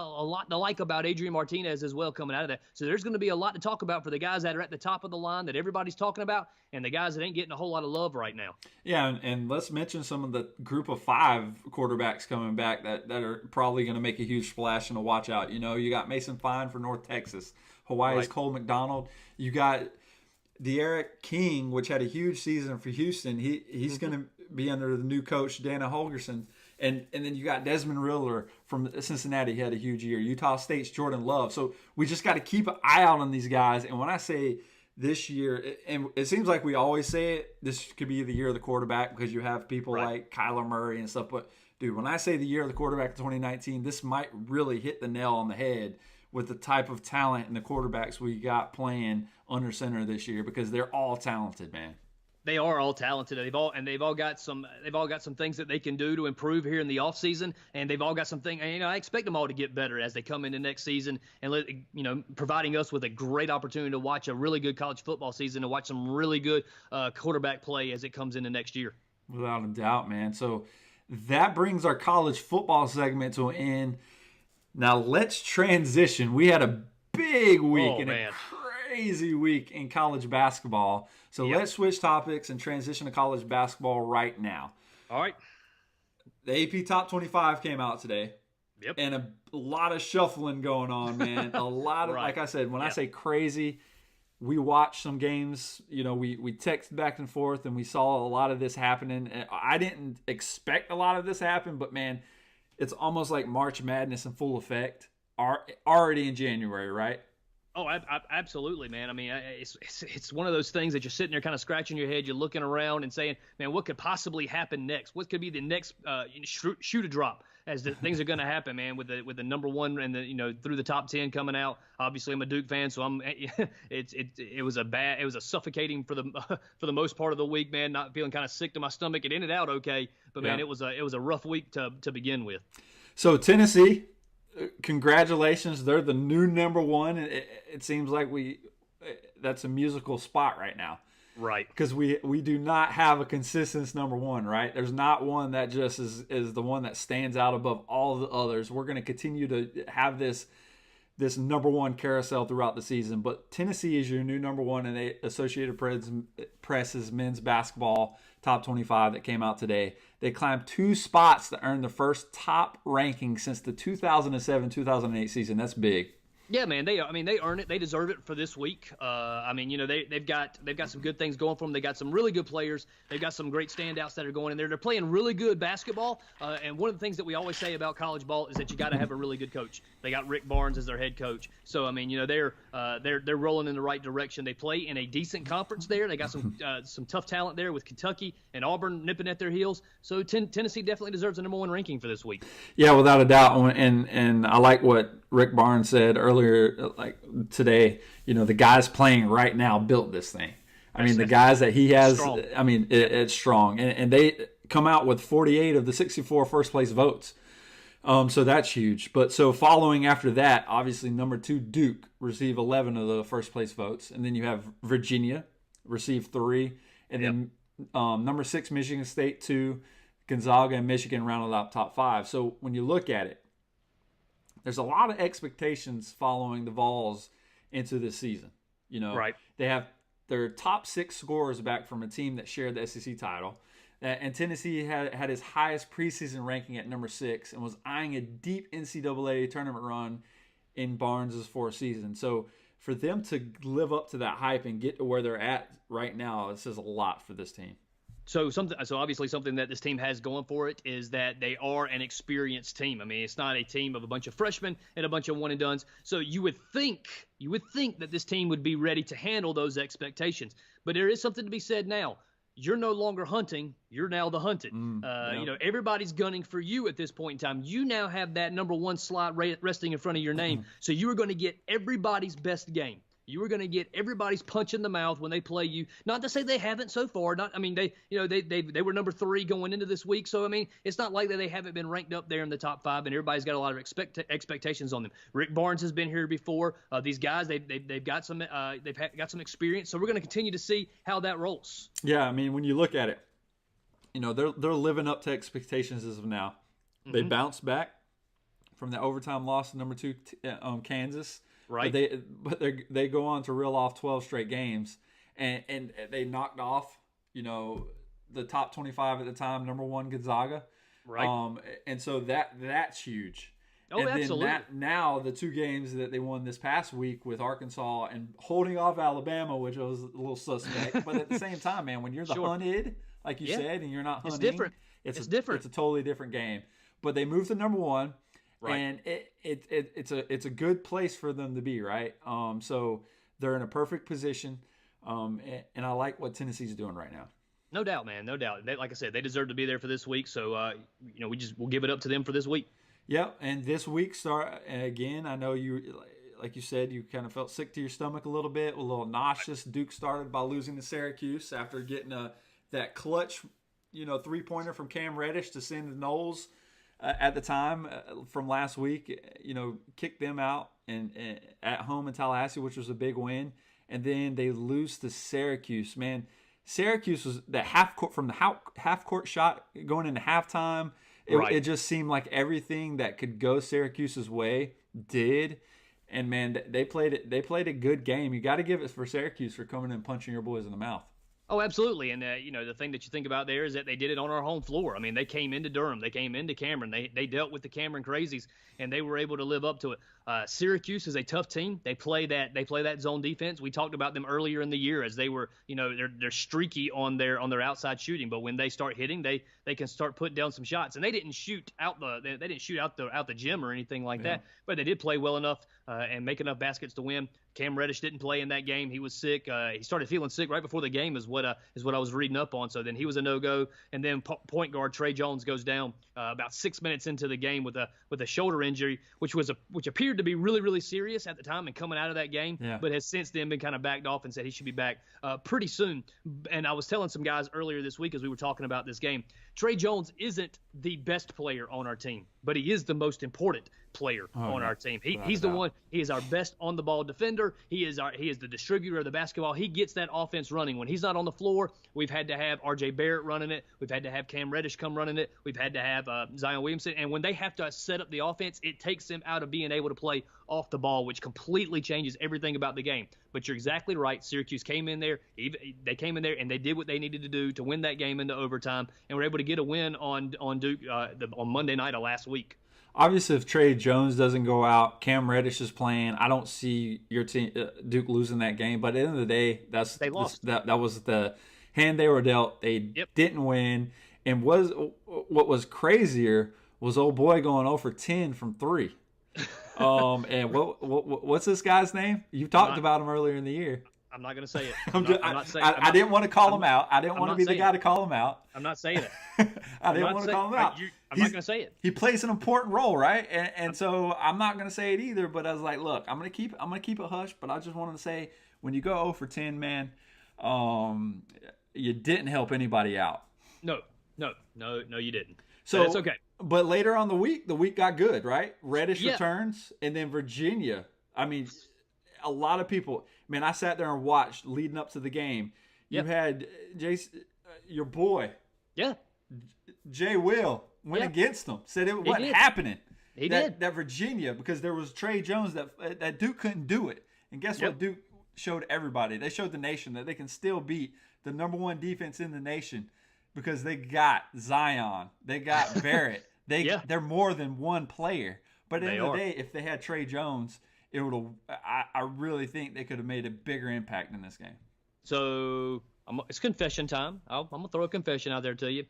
to like about Adrian Martinez as well coming out of that. So there's going to be a lot to talk about for the guys that are at the top of the line that everybody's talking about, and the guys that ain't getting a whole lot of love right now. Yeah, and let's mention some of the group of 5 quarterbacks coming back that are probably going to make a huge splash and to watch out. You got Mason Fine for North Texas. Hawaii's Cole McDonald. You got De'Aaron King, which had a huge season for Houston. He's going to be under the new coach, Dana Holgerson. And then you got Desmond Riddler from Cincinnati. He had a huge year. Utah State's Jordan Love. So we just got to keep an eye out on these guys. And when I say this year, and it seems like we always say it, this could be the year of the quarterback because you have people like Kyler Murray and stuff. But, dude, when I say the year of the quarterback 2019, this might really hit the nail on the head with the type of talent and the quarterbacks we got playing under center this year because they're all talented, man. They are all talented. They've all got some things that they can do to improve here in the offseason, and they've all got some things. I expect them all to get better as they come into next season, and providing us with a great opportunity to watch a really good college football season and watch some really good quarterback play as it comes into next year. Without a doubt, man. So that brings our college football segment to an end. Now let's transition. We had a big week a crazy week in college basketball. So let's switch topics and transition to college basketball right now. All right. The AP Top 25 came out today. Yep. And a lot of shuffling going on, man. A lot of, like I said, when I say crazy, we watched some games, we texted back and forth and we saw a lot of this happening. And I didn't expect a lot of this to happen, but man, it's almost like March Madness in full effect already in January, right? Oh, absolutely, man. I mean, it's one of those things that you're sitting there kind of scratching your head. You're looking around and saying, man, what could possibly happen next? What could be the next shoe to drop as the things are going to happen, man, with the number one and the through the top 10 coming out. Obviously, I'm a Duke fan, so it was a suffocating for the most part of the week, man. Not feeling kind of sick to my stomach. It ended out okay, but man, it was a rough week to begin with. So Tennessee, congratulations, they're the new number one. It seems like that's a musical spot right now, right? Because we do not have a consistent number one, right? There's not one that just is the one that stands out above all the others. We're going to continue to have this number one carousel throughout the season, but Tennessee is your new number one in the Associated Press's men's basketball top 25 that came out today. They climbed 2 spots to earn the first top ranking since the 2007-2008 season. That's big. Yeah, man. They earn it. They deserve it for this week. They've got some good things going for them. They got some really good players. They've got some great standouts that are going in there. They're playing really good basketball. And one of the things that we always say about college ball is that you got to have a really good coach. They got Rick Barnes as their head coach. So they're rolling in the right direction. They play in a decent conference there. They got some tough talent there with Kentucky and Auburn nipping at their heels. So Tennessee definitely deserves a number one ranking for this week. Yeah, without a doubt. And I like what Rick Barnes said earlier, like today, the guys playing right now built this thing. I mean, the guys that he has, strong. I mean, it's strong. And they come out with 48 of the 64 first place votes. So that's huge. But so following after that, obviously number 2, Duke, received 11 of the first place votes. And then you have Virginia receive 3. And then number 6, Michigan State 2, Gonzaga and Michigan rounded out top 5. So when you look at it, there's a lot of expectations following the Vols into this season. Right. They have their top 6 scorers back from a team that shared the SEC title. And Tennessee had his highest preseason ranking at number 6 and was eyeing a deep NCAA tournament run in Barnes' fourth season. So for them to live up to that hype and get to where they're at right now, it says a lot for this team. So obviously something that this team has going for it is that they are an experienced team. I mean, it's not a team of a bunch of freshmen and a bunch of one and dones. So you would think that this team would be ready to handle those expectations. But there is something to be said now. You're no longer hunting. You're now the hunted. Everybody's gunning for you at this point in time. You now have that number 1 slot resting in front of your name. So you are going to get everybody's best game. You are going to get everybody's punch in the mouth when they play you. Not to say they haven't so far. They were number 3 going into this week. So I mean, it's not like that they haven't been ranked up there in the top 5, and everybody's got a lot of expectations on them. Rick Barnes has been here before. These guys, they've got some got some experience. So we're going to continue to see how that rolls. Yeah, I mean, when you look at it, they're living up to expectations as of now. They bounced back from the overtime loss to number 2 Kansas. Right. But they go on to reel off 12 straight games, and they knocked off, the top 25 at the time, number 1 Gonzaga. Right. And so that's huge. Oh, and absolutely. Then now the 2 games that they won this past week with Arkansas and holding off Alabama, which was a little suspect, but at the same time, man, when you're the hunted, like you said, and you're not hunting, it's different. It's different. It's a totally different game. But they moved to number 1. Right. And it's a good place for them to be, right? So they're in a perfect position, and I like what Tennessee's doing right now. No doubt, man. No doubt. Like I said, they deserve to be there for this week. So we'll give it up to them for this week. Yep. And this week start again. I know you, like you said, you kind of felt sick to your stomach a little bit, a little nauseous. Duke started by losing to Syracuse after getting that clutch, 3-pointer from Cam Reddish to send the Noles. At the time from last week, kicked them out and at home in Tallahassee, which was a big win. And then they lose to Syracuse. Man, Syracuse was the half court shot going into halftime. It just seemed like everything that could go Syracuse's way did. And man, they played a good game. You got to give it for Syracuse for coming in and punching your boys in the mouth. Oh, absolutely. And, the thing that you think about there is that they did it on our home floor. I mean, they came into Durham. They came into Cameron. They dealt with the Cameron Crazies, and they were able to live up to it. Syracuse is a tough team. They play that zone defense. We talked about them earlier in the year as they were, they're streaky on their outside shooting. But when they start hitting, they can start putting down some shots. And they didn't shoot out the gym or anything like that. But they did play well enough and make enough baskets to win. Cam Reddish didn't play in that game. He was sick. He started feeling sick right before the game is what I was reading up on. So then he was a no-go. And then point guard Trey Jones goes down about 6 minutes into the game with a shoulder injury, which appeared to be really, really serious at the time and coming out of that game, but has since then been kind of backed off and said he should be back pretty soon. And I was telling some guys earlier this week as we were talking about this game, Trey Jones isn't the best player on our team, but he is the most important player on our team. He's the one. He is our best on the ball defender. He is the distributor of the basketball. He gets that offense running. When he's not on the floor, we've had to have R.J. Barrett running it. We've had to have Cam Reddish come running it. We've had to have Zion Williamson. And when they have to set up the offense, it takes them out of being able to play off the ball, which completely changes everything about the game. But you're exactly right. Syracuse came in there. They came in there and they did what they needed to do to win that game into overtime, and were able to get a win on Duke on Monday night of last week. Obviously, if Trey Jones doesn't go out, Cam Reddish is playing. I don't see your team, Duke, losing that game. But at the end of the day, they lost. That was the hand they were dealt. They didn't win. And what was crazier was old boy going 0 for 10 from 3. And what's this guy's name? You talked about him earlier in the year. I'm not going to say it. I didn't want to call him out. I didn't want to be the guy to call him out. I'm not saying it. I didn't want to call him out. I'm not going to say it. He plays an important role, right? And so I'm not going to say it either. But I was like, look, I'm going to keep it hush. But I just wanted to say, when you go 0 for 10, man, you didn't help anybody out. No, you didn't. So that's okay. But later on the week got good, right? Reddish returns, and then Virginia. I mean, a lot of people. Man, I sat there and watched leading up to the game. You had your boy, Jay Will, went against them. Said it wasn't happening. He did. That Virginia, because there was Trey Jones that Duke couldn't do it. And guess what? Duke showed everybody. They showed the nation that they can still beat the number 1 defense in the nation because they got Zion, they got Barrett. They're more than one player. But at the end of the day, if they had Trey Jones, it would have. I really think they could have made a bigger impact in this game. So it's confession time. I'm gonna throw a confession out there to you.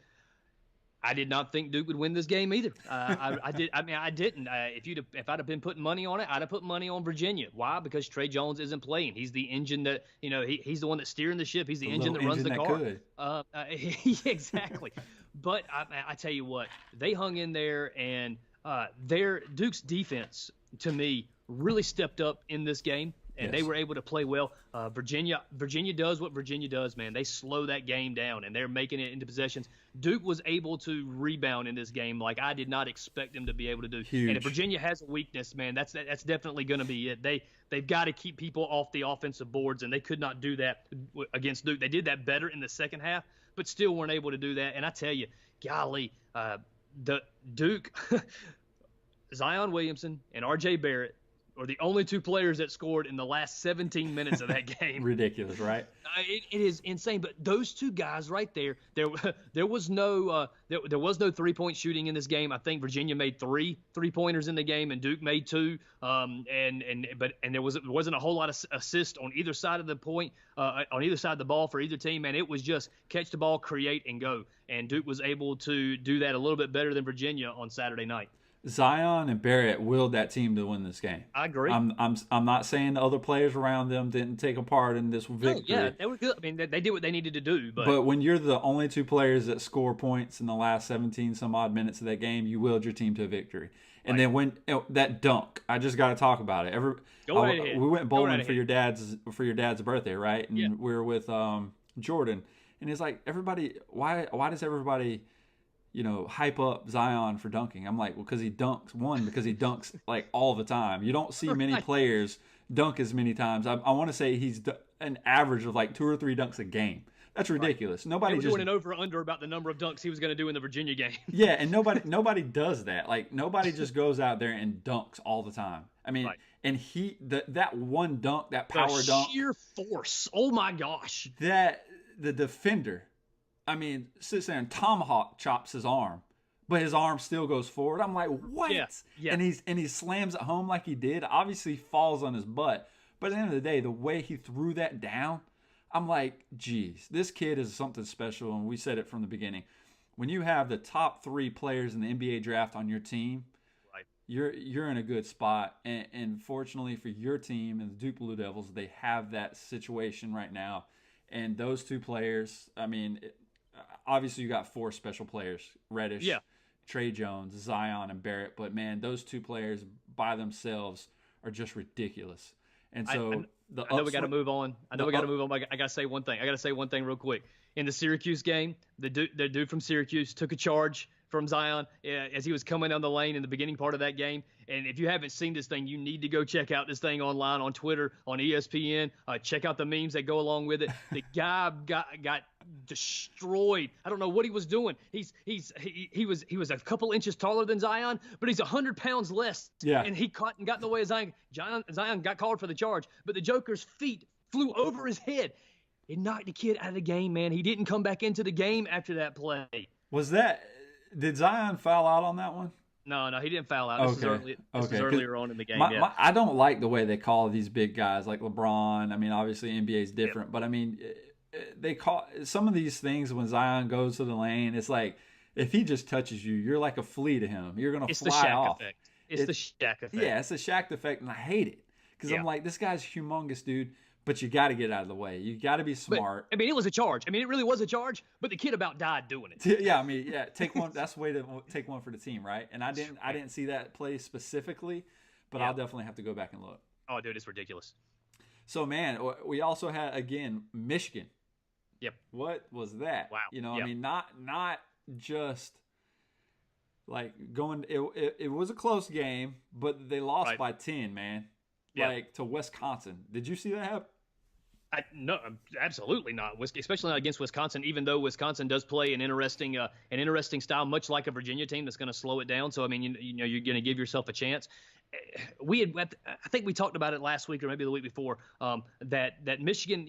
I did not think Duke would win this game either. I didn't. If I'd have been putting money on it, I'd have put money on Virginia. Why? Because Trey Jones isn't playing. He's the engine that he's the one that's steering the ship. He's the engine that runs the car. Exactly. But I tell you what, they hung in there, and Duke's defense to me really stepped up in this game. And they were able to play well. Virginia does what Virginia does, man. They slow that game down, and they're making it into possessions. Duke was able to rebound in this game like I did not expect them to be able to do. Huge. And if Virginia has a weakness, man, that's definitely going to be it. They've got to keep people off the offensive boards, and they could not do that against Duke. They did that better in the second half, but still weren't able to do that. And I tell you, golly, the Duke, Zion Williamson and R.J. Barrett, are the only two players that scored in the last 17 minutes of that game. Ridiculous, right? It is insane. But those two guys right there, there was no 3-point shooting in this game. I think Virginia made 3 3-pointers in the game, and Duke made 2. And there wasn't a whole lot of assist on either side of the point, on either side of the ball for either team. Man, it was just catch the ball, create, and go. And Duke was able to do that a little bit better than Virginia on Saturday night. Zion and Barrett willed that team to win this game. I agree. I'm not saying the other players around them didn't take a part in this victory. Yeah, they were good. I mean, they did what they needed to do. But when you're the only two players that score points in the last 17 some odd minutes of that game, you willed your team to a victory. And then when that dunk, I just got to talk about it. Go right ahead. We went bowling for your dad's birthday, right? And we were with Jordan, and he's like, everybody, why does everybody hype up Zion for dunking? I'm like, well, because he dunks like all the time. You don't see many players dunk as many times. I want to say he's an average of like 2 or 3 dunks a game. That's ridiculous. Right. Nobody just just doing an over/under about the number of dunks he was going to do in the Virginia game. Yeah, and nobody does that. Like nobody just goes out there and dunks all the time. I mean, and that one dunk, that power dunk, sheer force. Oh my gosh. That the defender, I mean, sits there and tomahawk chops his arm, but his arm still goes forward. I'm like, what? Yeah. And he slams it home like he did. Obviously falls on his butt, but at the end of the day, the way he threw that down, I'm like, geez, this kid is something special. And we said it from the beginning. When you have the top 3 players in the NBA draft on your team, you're in a good spot. And fortunately for your team and the Duke Blue Devils, they have that situation right now. And those 2 players, I mean, obviously you got 4 special players, Reddish, Trey Jones, Zion, and Barrett. But, man, those 2 players by themselves are just ridiculous. And so I know we got to move on. But I got to say one thing real quick. In the Syracuse game, the dude from Syracuse took a charge from Zion as he was coming down the lane in the beginning part of that game. And if you haven't seen this thing, you need to go check out this thing online on Twitter, on ESPN. Check out the memes that go along with it. The guy got destroyed. I don't know what he was doing. He was a couple inches taller than Zion, but he's 100 pounds less. Yeah. And he caught and got in the way of Zion. Zion got called for the charge, but the Joker's feet flew over his head. It knocked the kid out of the game, man. He didn't come back into the game after that play. Did Zion foul out on that one? No, he didn't foul out. This was earlier on in the game. I don't like the way they call these big guys like LeBron. I mean, obviously NBA is different, but I mean, they call some of these things when Zion goes to the lane. It's like if he just touches you, you're like a flea to him. You're gonna fly off. It's the Shaq effect. Yeah, it's the Shaq effect, and I hate it because I'm like, this guy's humongous, dude. But you got to get out of the way. You got to be smart. But, I mean, it was a charge. I mean, it really was a charge. But the kid about died doing it. Yeah, I mean, take one. That's the way to take one for the team, right? And I didn't see that play specifically, but I'll definitely have to go back and look. Oh, dude, it's ridiculous. So, man, we also had again Michigan. Yep. What was that? Wow. I mean, not just like going. It was a close game, but they lost by 10, man. Like to Wisconsin. Did you see that happen? No, absolutely not. Especially not against Wisconsin. Even though Wisconsin does play an interesting style, much like a Virginia team that's going to slow it down. So I mean, you're going to give yourself a chance. I think we talked about it last week or maybe the week before, that Michigan,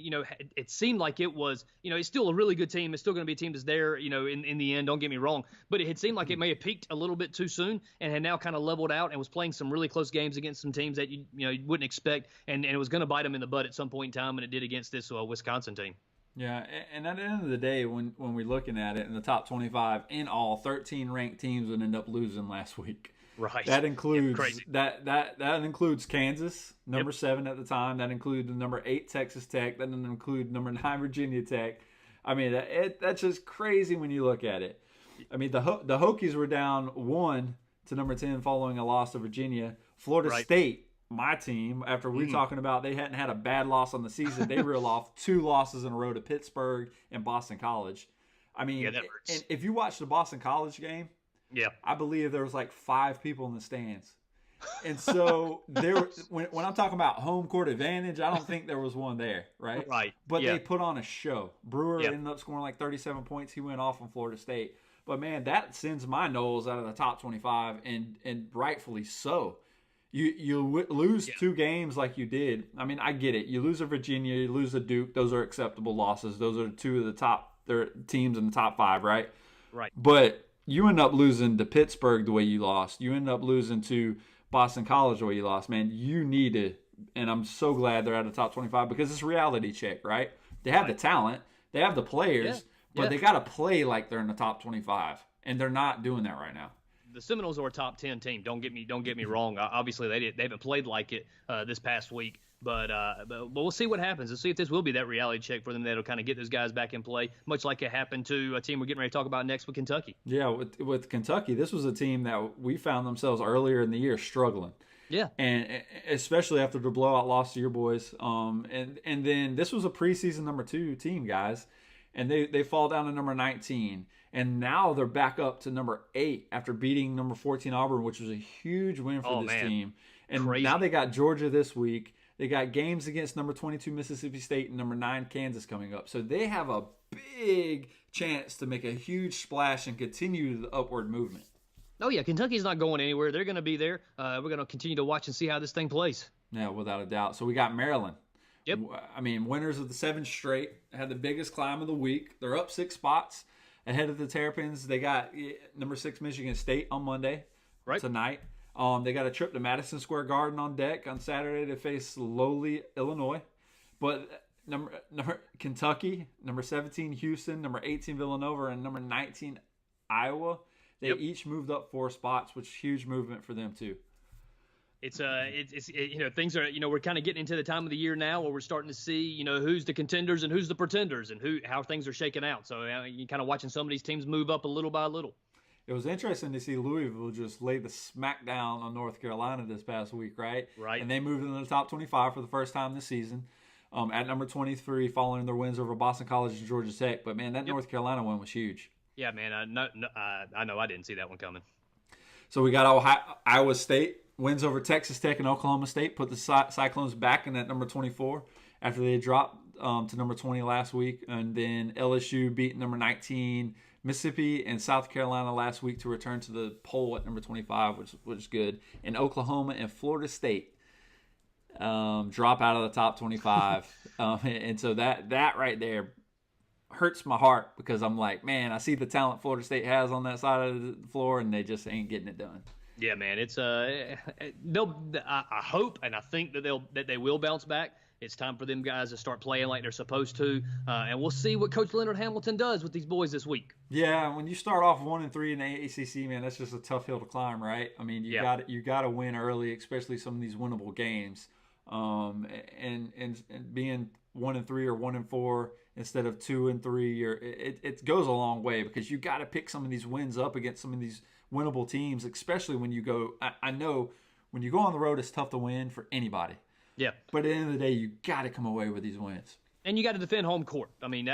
it seemed like it was, it's still a really good team. It's still going to be a team that's there, in the end, don't get me wrong, but it had seemed like it may have peaked a little bit too soon and had now kind of leveled out and was playing some really close games against some teams that you wouldn't expect, and it was going to bite them in the butt at some point in time, and it did against this Wisconsin team. Yeah, and at the end of the day, when we're looking at it, in the top 25, in all, 13 ranked teams would end up losing last week. Right. That includes crazy. that includes Kansas, number 7 at the time. That includes the number 8 Texas Tech. That doesn't include number 9 Virginia Tech. I mean, that's just crazy when you look at it. I mean, the Hokies were down 1 to number 10 following a loss to Virginia. Florida State, my team, after we were talking about they hadn't had a bad loss on the season, they reeled off 2 losses in a row to Pittsburgh and Boston College. I mean, that hurts. And if you watch the Boston College game, I believe there was like 5 people in the stands. And so when I'm talking about home court advantage, I don't think there was one there, right? Right. But they put on a show. Brewer ended up scoring like 37 points. He went off on Florida State. But man, that sends my Noles out of the top 25, and rightfully so. You lose 2 games like you did. I mean, I get it. You lose a Virginia, you lose a Duke. Those are acceptable losses. Those are 2 of the top teams in the top 5, right? Right. But you end up losing to Pittsburgh the way you lost. You end up losing to Boston College the way you lost. Man, you need to, and I'm so glad they're out of the top 25 because it's a reality check, right? They have the talent. They have the players, but they got to play like they're in the top 25, and they're not doing that right now. The Seminoles are a top 10 team. Don't get me wrong. Obviously, they haven't played like it this past week, but we'll see what happens. Let's see if this will be that reality check for them that'll kind of get those guys back in play, much like it happened to a team we're getting ready to talk about next with Kentucky. Yeah, with Kentucky, this was a team that we found themselves earlier in the year struggling. Yeah, and especially after the blowout loss to your boys. And then this was a preseason number 2 team, guys, and they fall down to number 19. And now they're back up to number 8 after beating number 14 Auburn, which was a huge win for this team. And now they got Georgia this week. They got games against number 22 Mississippi State and number 9 Kansas coming up. So they have a big chance to make a huge splash and continue the upward movement. Oh, yeah, Kentucky's not going anywhere. They're going to be there. We're going to continue to watch and see how this thing plays. Yeah, without a doubt. So we got Maryland. Yep. I mean, winners of the 7 straight, had the biggest climb of the week. They're up 6 spots ahead of the Terrapins. They got number 6 Michigan State on Monday, tonight. They got a trip to Madison Square Garden on deck on Saturday to face lowly Illinois. But number Kentucky, number 17 Houston, number 18 Villanova, and number 19 Iowa. They each moved up 4 spots, which is huge movement for them too. It's things are, we're kind of getting into the time of the year now where we're starting to see, who's the contenders and who's the pretenders and how things are shaking out. So you're kind of watching some of these teams move up a little by little. It was interesting to see Louisville just lay the smack down on North Carolina this past week, right? Right. And they moved into the top 25 for the first time this season, at number 23, following their wins over Boston College and Georgia Tech. But man, that North Carolina win was huge. Yeah, man. I know I didn't see that one coming. So we got Iowa State wins over Texas Tech and Oklahoma State, put the Cyclones back in at number 24 after they dropped to number 20 last week. And then LSU beat number 19 Mississippi and South Carolina last week to return to the poll at number 25, which is good. And Oklahoma and Florida State drop out of the top 25. And so that right there hurts my heart because I'm like, man, I see the talent Florida State has on that side of the floor, and they just ain't getting it done. Yeah, man, it's I hope and I think that they will bounce back. It's time for them guys to start playing like they're supposed to, and we'll see what Coach Leonard Hamilton does with these boys this week. Yeah, when you start off 1-3 in the ACC, man, that's just a tough hill to climb, right? I mean, you got to win early, especially some of these winnable games, and being 1-3 or 1-4 instead of 2-3, it goes a long way because you got to pick some of these wins up against some of these winnable teams, especially when you go. I know when you go on the road, it's tough to win for anybody. Yeah. But at the end of the day, you got to come away with these wins. And you got to defend home court. I mean,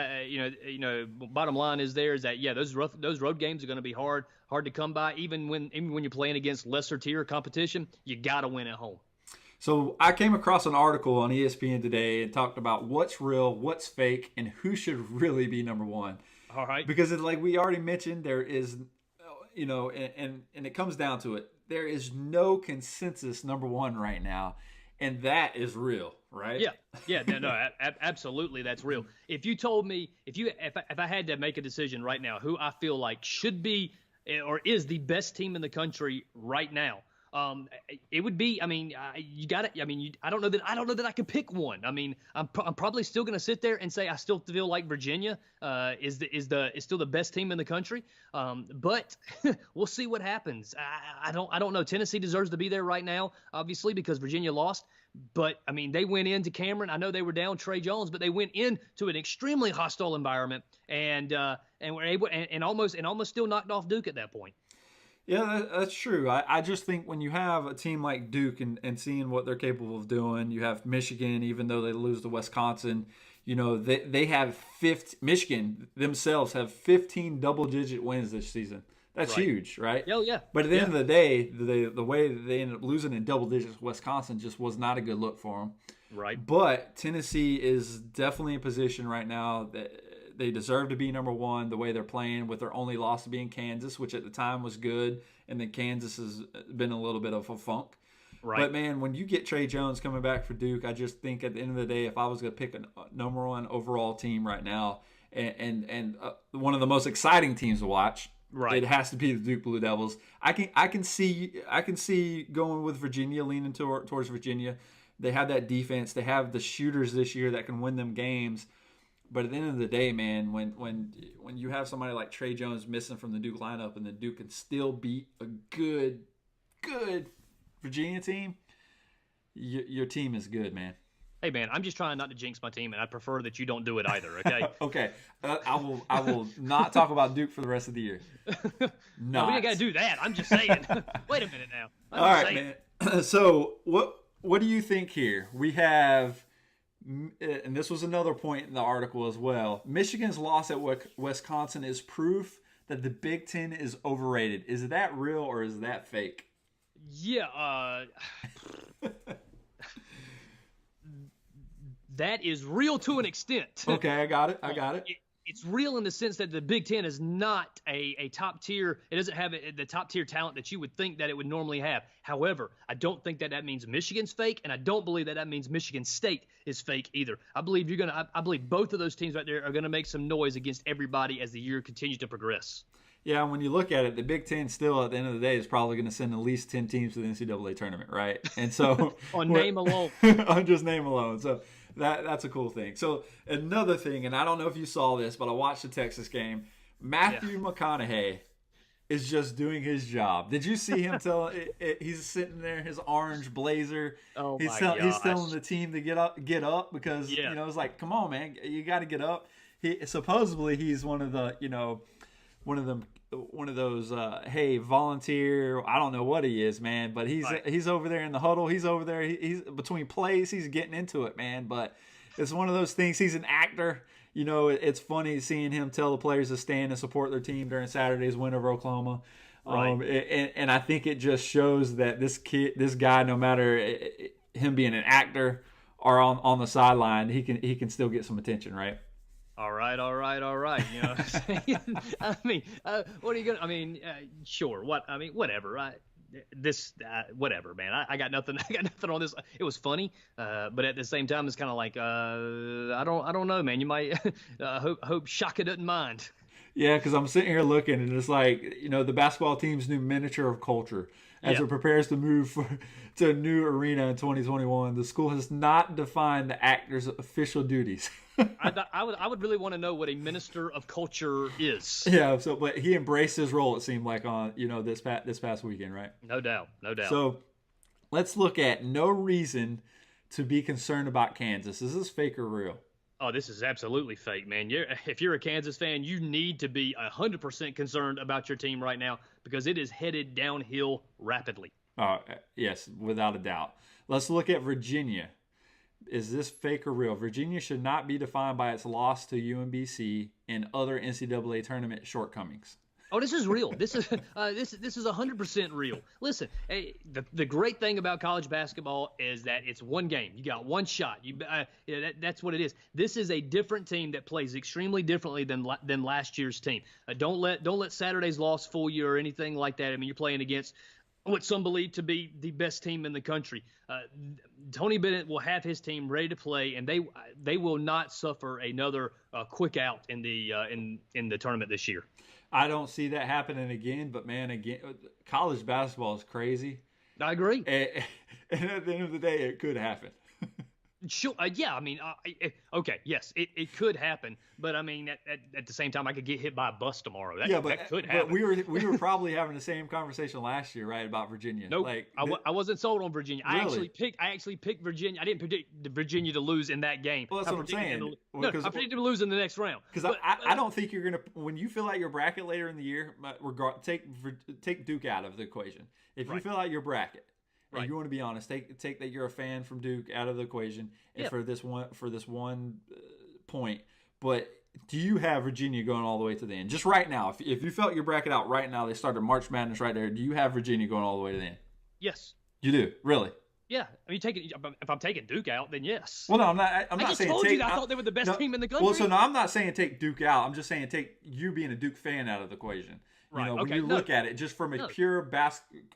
bottom line is those road games are going to be hard to come by. Even when you're playing against lesser tier competition, you got to win at home. So I came across an article on ESPN today and talked about what's real, what's fake, and who should really be number one. All right. Because like we already mentioned, there is and it comes down to it. There is no consensus number one right now, and that is real, right? No, absolutely, that's real. If you told me, if I had to make a decision right now, who I feel like should be or is the best team in the country right now, it would be. I mean, you got it. I mean, I don't know that I can pick one. I mean, I'm probably still going to sit there and say I still feel like Virginia is still the best team in the country. But we'll see what happens. I don't know. Tennessee deserves to be there right now, obviously, because Virginia lost. But I mean, they went into Cameron. I know they were down Trey Jones, but they went into an extremely hostile environment and were able and almost still knocked off Duke at that point. Yeah, that's true. I just think when you have a team like Duke and seeing what they're capable of doing, you have Michigan, even though they lose to Wisconsin, they have Michigan themselves have 15 double-digit wins this season. That's right. Huge, right? Oh, yeah. But at the end of the day, the way that they ended up losing in double digits to Wisconsin just was not a good look for them. Right. But Tennessee is definitely in position right now that they deserve to be number one the way they're playing, with their only loss being Kansas, which at the time was good, and then Kansas has been a little bit of a funk. Right. But, man, when you get Trey Jones coming back for Duke, I just think at the end of the day, if I was going to pick a number one overall team right now and one of the most exciting teams to watch, right, it has to be the Duke Blue Devils. I can see going with Virginia, leaning towards Virginia. They have that defense. They have the shooters this year that can win them games. But at the end of the day, man, when you have somebody like Trey Jones missing from the Duke lineup and the Duke can still beat a good Virginia team, your team is good, man. Hey, man, I'm just trying not to jinx my team, and I prefer that you don't do it either, okay? Okay. I will not talk about Duke for the rest of the year. No, we ain't got to do that. I'm just saying. Wait a minute now. All right, man. So what do you think here? We have, and this was another point in the article as well, Michigan's loss at Wisconsin is proof that the Big Ten is overrated. Is that real or is that fake? Yeah, that is real to an extent. Okay, I got it. It's real in the sense that the Big Ten is not a top tier. It doesn't have the top tier talent that you would think that it would normally have. However, I don't think that means Michigan's fake, and I don't believe that means Michigan State is fake either. I believe I believe both of those teams right there are gonna make some noise against everybody as the year continues to progress. Yeah, when you look at it, the Big Ten still, at the end of the day, is probably going to send at least 10 teams to the NCAA tournament, right? And so on name alone. On just name alone. So that's a cool thing. So another thing, and I don't know if you saw this, but I watched the Texas game. Matthew McConaughey is just doing his job. Did you see him he's sitting there in his orange blazer. Oh, he's telling the team to get up because, it's like, come on, man, you got to get up. Supposedly he's one of those hey, volunteer, I don't know what he is, man, but he's over there in the huddle. He's over there. He's between plays. He's getting into it, man. But it's one of those things. He's an actor. It's funny seeing him tell the players to stand and support their team during Saturday's win over Oklahoma. Right. And I think it just shows that this guy, no matter him being an actor or on the sideline, he can still get some attention, right? All right. You know what I'm saying? I mean, what are you going to – I mean, sure. Whatever. Whatever, man. I got nothing on this. It was funny, but at the same time, it's kind of like, I don't know, man. You might hope Shaka doesn't mind. Yeah, because I'm sitting here looking, and it's like, the basketball team's new miniature of culture. As it prepares to move to a new arena in 2021, the school has not defined the actor's official duties. I would really want to know what a minister of culture is. Yeah, but he embraced his role, it seemed like, on this past weekend, right? No doubt. So let's look at no reason to be concerned about Kansas. Is this fake or real? Oh, this is absolutely fake, man. If you're a Kansas fan, you need to be 100% concerned about your team right now because it is headed downhill rapidly. Yes, without a doubt. Let's look at Virginia. Is this fake or real? Virginia should not be defined by its loss to UMBC and other NCAA tournament shortcomings. Oh, this is real. This is this is 100% real. Listen, the great thing about college basketball is that it's one game. You got one shot. That's what it is. This is a different team that plays extremely differently than last year's team. Don't let Saturday's loss fool you or anything like that. I mean, you're playing against what some believe to be the best team in the country. Tony Bennett will have his team ready to play, and they will not suffer another quick out in the tournament this year. I don't see that happening again, but man, college basketball is crazy. I agree. And at the end of the day, it could happen. Sure. Yeah. I mean, okay. Yes, it could happen, but I mean, at the same time, I could get hit by a bus tomorrow. That could happen. But we were probably having the same conversation last year, right, about Virginia. Nope. I wasn't sold on Virginia. Really? I actually picked Virginia. I didn't predict Virginia to lose in that game. Well, that's what I'm saying. I predicted them to lose in the next round. Because I don't think you're gonna, when you fill out your bracket later in the year, take Duke out of the equation. If you fill out your bracket. Right. And you want to be honest. Take that you're a fan from Duke out of the equation, and for this one point. But do you have Virginia going all the way to the end? Just right now, if you felt your bracket out right now, they started March Madness right there. Do you have Virginia going all the way to the end? Yes. You do, really? Yeah, I mean, if I'm taking Duke out, then yes. Well, no, I'm not. I'm not saying. I thought they were the best team in the country. Well, so no, I'm not saying take Duke out. I'm just saying take you being a Duke fan out of the equation. Right. When you look at it, just from a pure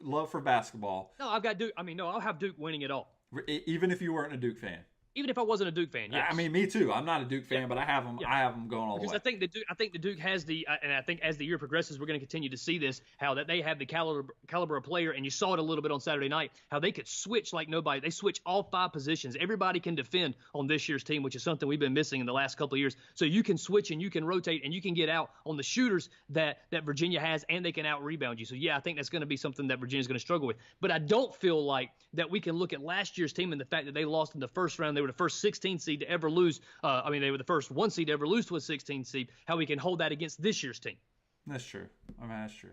love for basketball. No, I've got Duke. I mean, no, I'll have Duke winning it all. Even if you weren't a Duke fan. Even if I wasn't a Duke fan, yes. I mean, me too. I'm not a Duke fan, but I have them. I have them going all the way. Because I think the Duke has the, and I think as the year progresses, we're going to continue to see this. How that they have the caliber of player, and you saw it a little bit on Saturday night. How they could switch like nobody. They switch all 5 positions. Everybody can defend on this year's team, which is something we've been missing in the last couple of years. So you can switch and you can rotate and you can get out on the shooters that Virginia has, and they can out rebound you. So yeah, I think that's going to be something that Virginia's going to struggle with. But I don't feel like that we can look at last year's team and the fact that they lost in the first round. They were the first 16 seed to ever lose. They were the first 1 seed to ever lose to a 16 seed. How we can hold that against this year's team. That's true. I mean, that's true.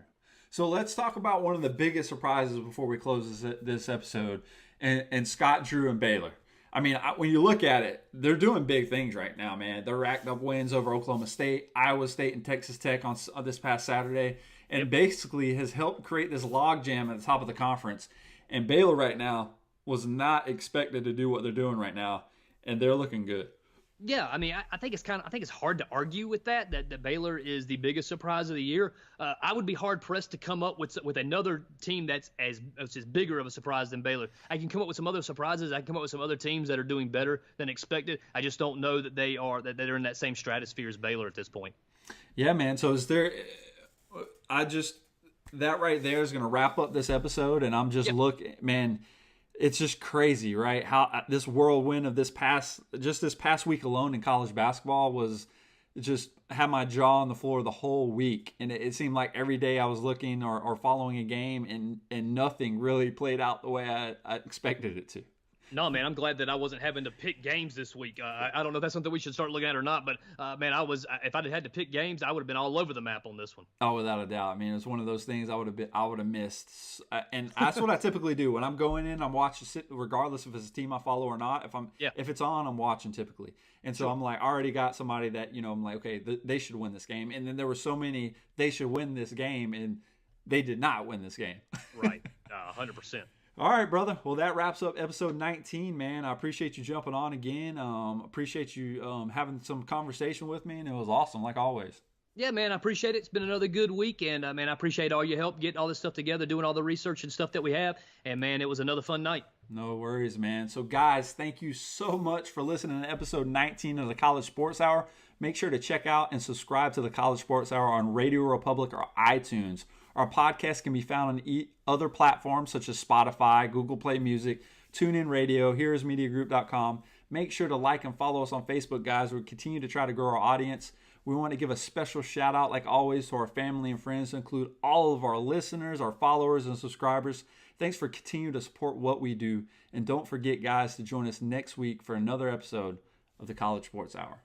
So let's talk about one of the biggest surprises before we close this episode, and Scott Drew and Baylor. I mean, when you look at it, they're doing big things right now, man. They're racked up wins over Oklahoma State, Iowa State, and Texas Tech on this past Saturday, and basically has helped create this logjam at the top of the conference. And Baylor right now was not expected to do what they're doing right now, and they're looking good. Yeah, I mean, I think it's hard to argue with that Baylor is the biggest surprise of the year. I would be hard pressed to come up with another team that's as bigger of a surprise than Baylor. I can come up with some other surprises. I can come up with some other teams that are doing better than expected. I just don't know that they're in that same stratosphere as Baylor at this point. Yeah, man. So is there? That right there is going to wrap up this episode, and I'm just looking, man. It's just crazy, right? How this whirlwind of this past week alone in college basketball was just had my jaw on the floor the whole week. And it seemed like every day I was looking or following a game and nothing really played out the way I expected it to. No, man, I'm glad that I wasn't having to pick games this week. I don't know if that's something we should start looking at or not, but man, if I'd had to pick games, I would have been all over the map on this one. Oh, without a doubt. I mean, it's one of those things I would have missed, and that's what I typically do when I'm going in. I'm watching, regardless if it's a team I follow or not. If it's on, I'm watching typically, and so I'm like, I already got somebody that I'm like, okay, they should win this game, and then there were so many they should win this game, and they did not win this game. Right, 100%. All right, brother. Well, that wraps up episode 19, man. I appreciate you jumping on again. Appreciate you having some conversation with me, and it was awesome, like always. Yeah, man, I appreciate it. It's been another good week, and, man, I appreciate all your help getting all this stuff together, doing all the research and stuff that we have, and, man, it was another fun night. No worries, man. So, guys, thank you so much for listening to episode 19 of the College Sports Hour. Make sure to check out and subscribe to the College Sports Hour on Radio Republic or iTunes. Our podcast can be found on other platforms such as Spotify, Google Play Music, TuneIn Radio, heroesmediagroup.com. Make sure to like and follow us on Facebook, guys. We continue to try to grow our audience. We want to give a special shout out, like always, to our family and friends, to include all of our listeners, our followers, and subscribers. Thanks for continuing to support what we do. And don't forget, guys, to join us next week for another episode of the College Sports Hour.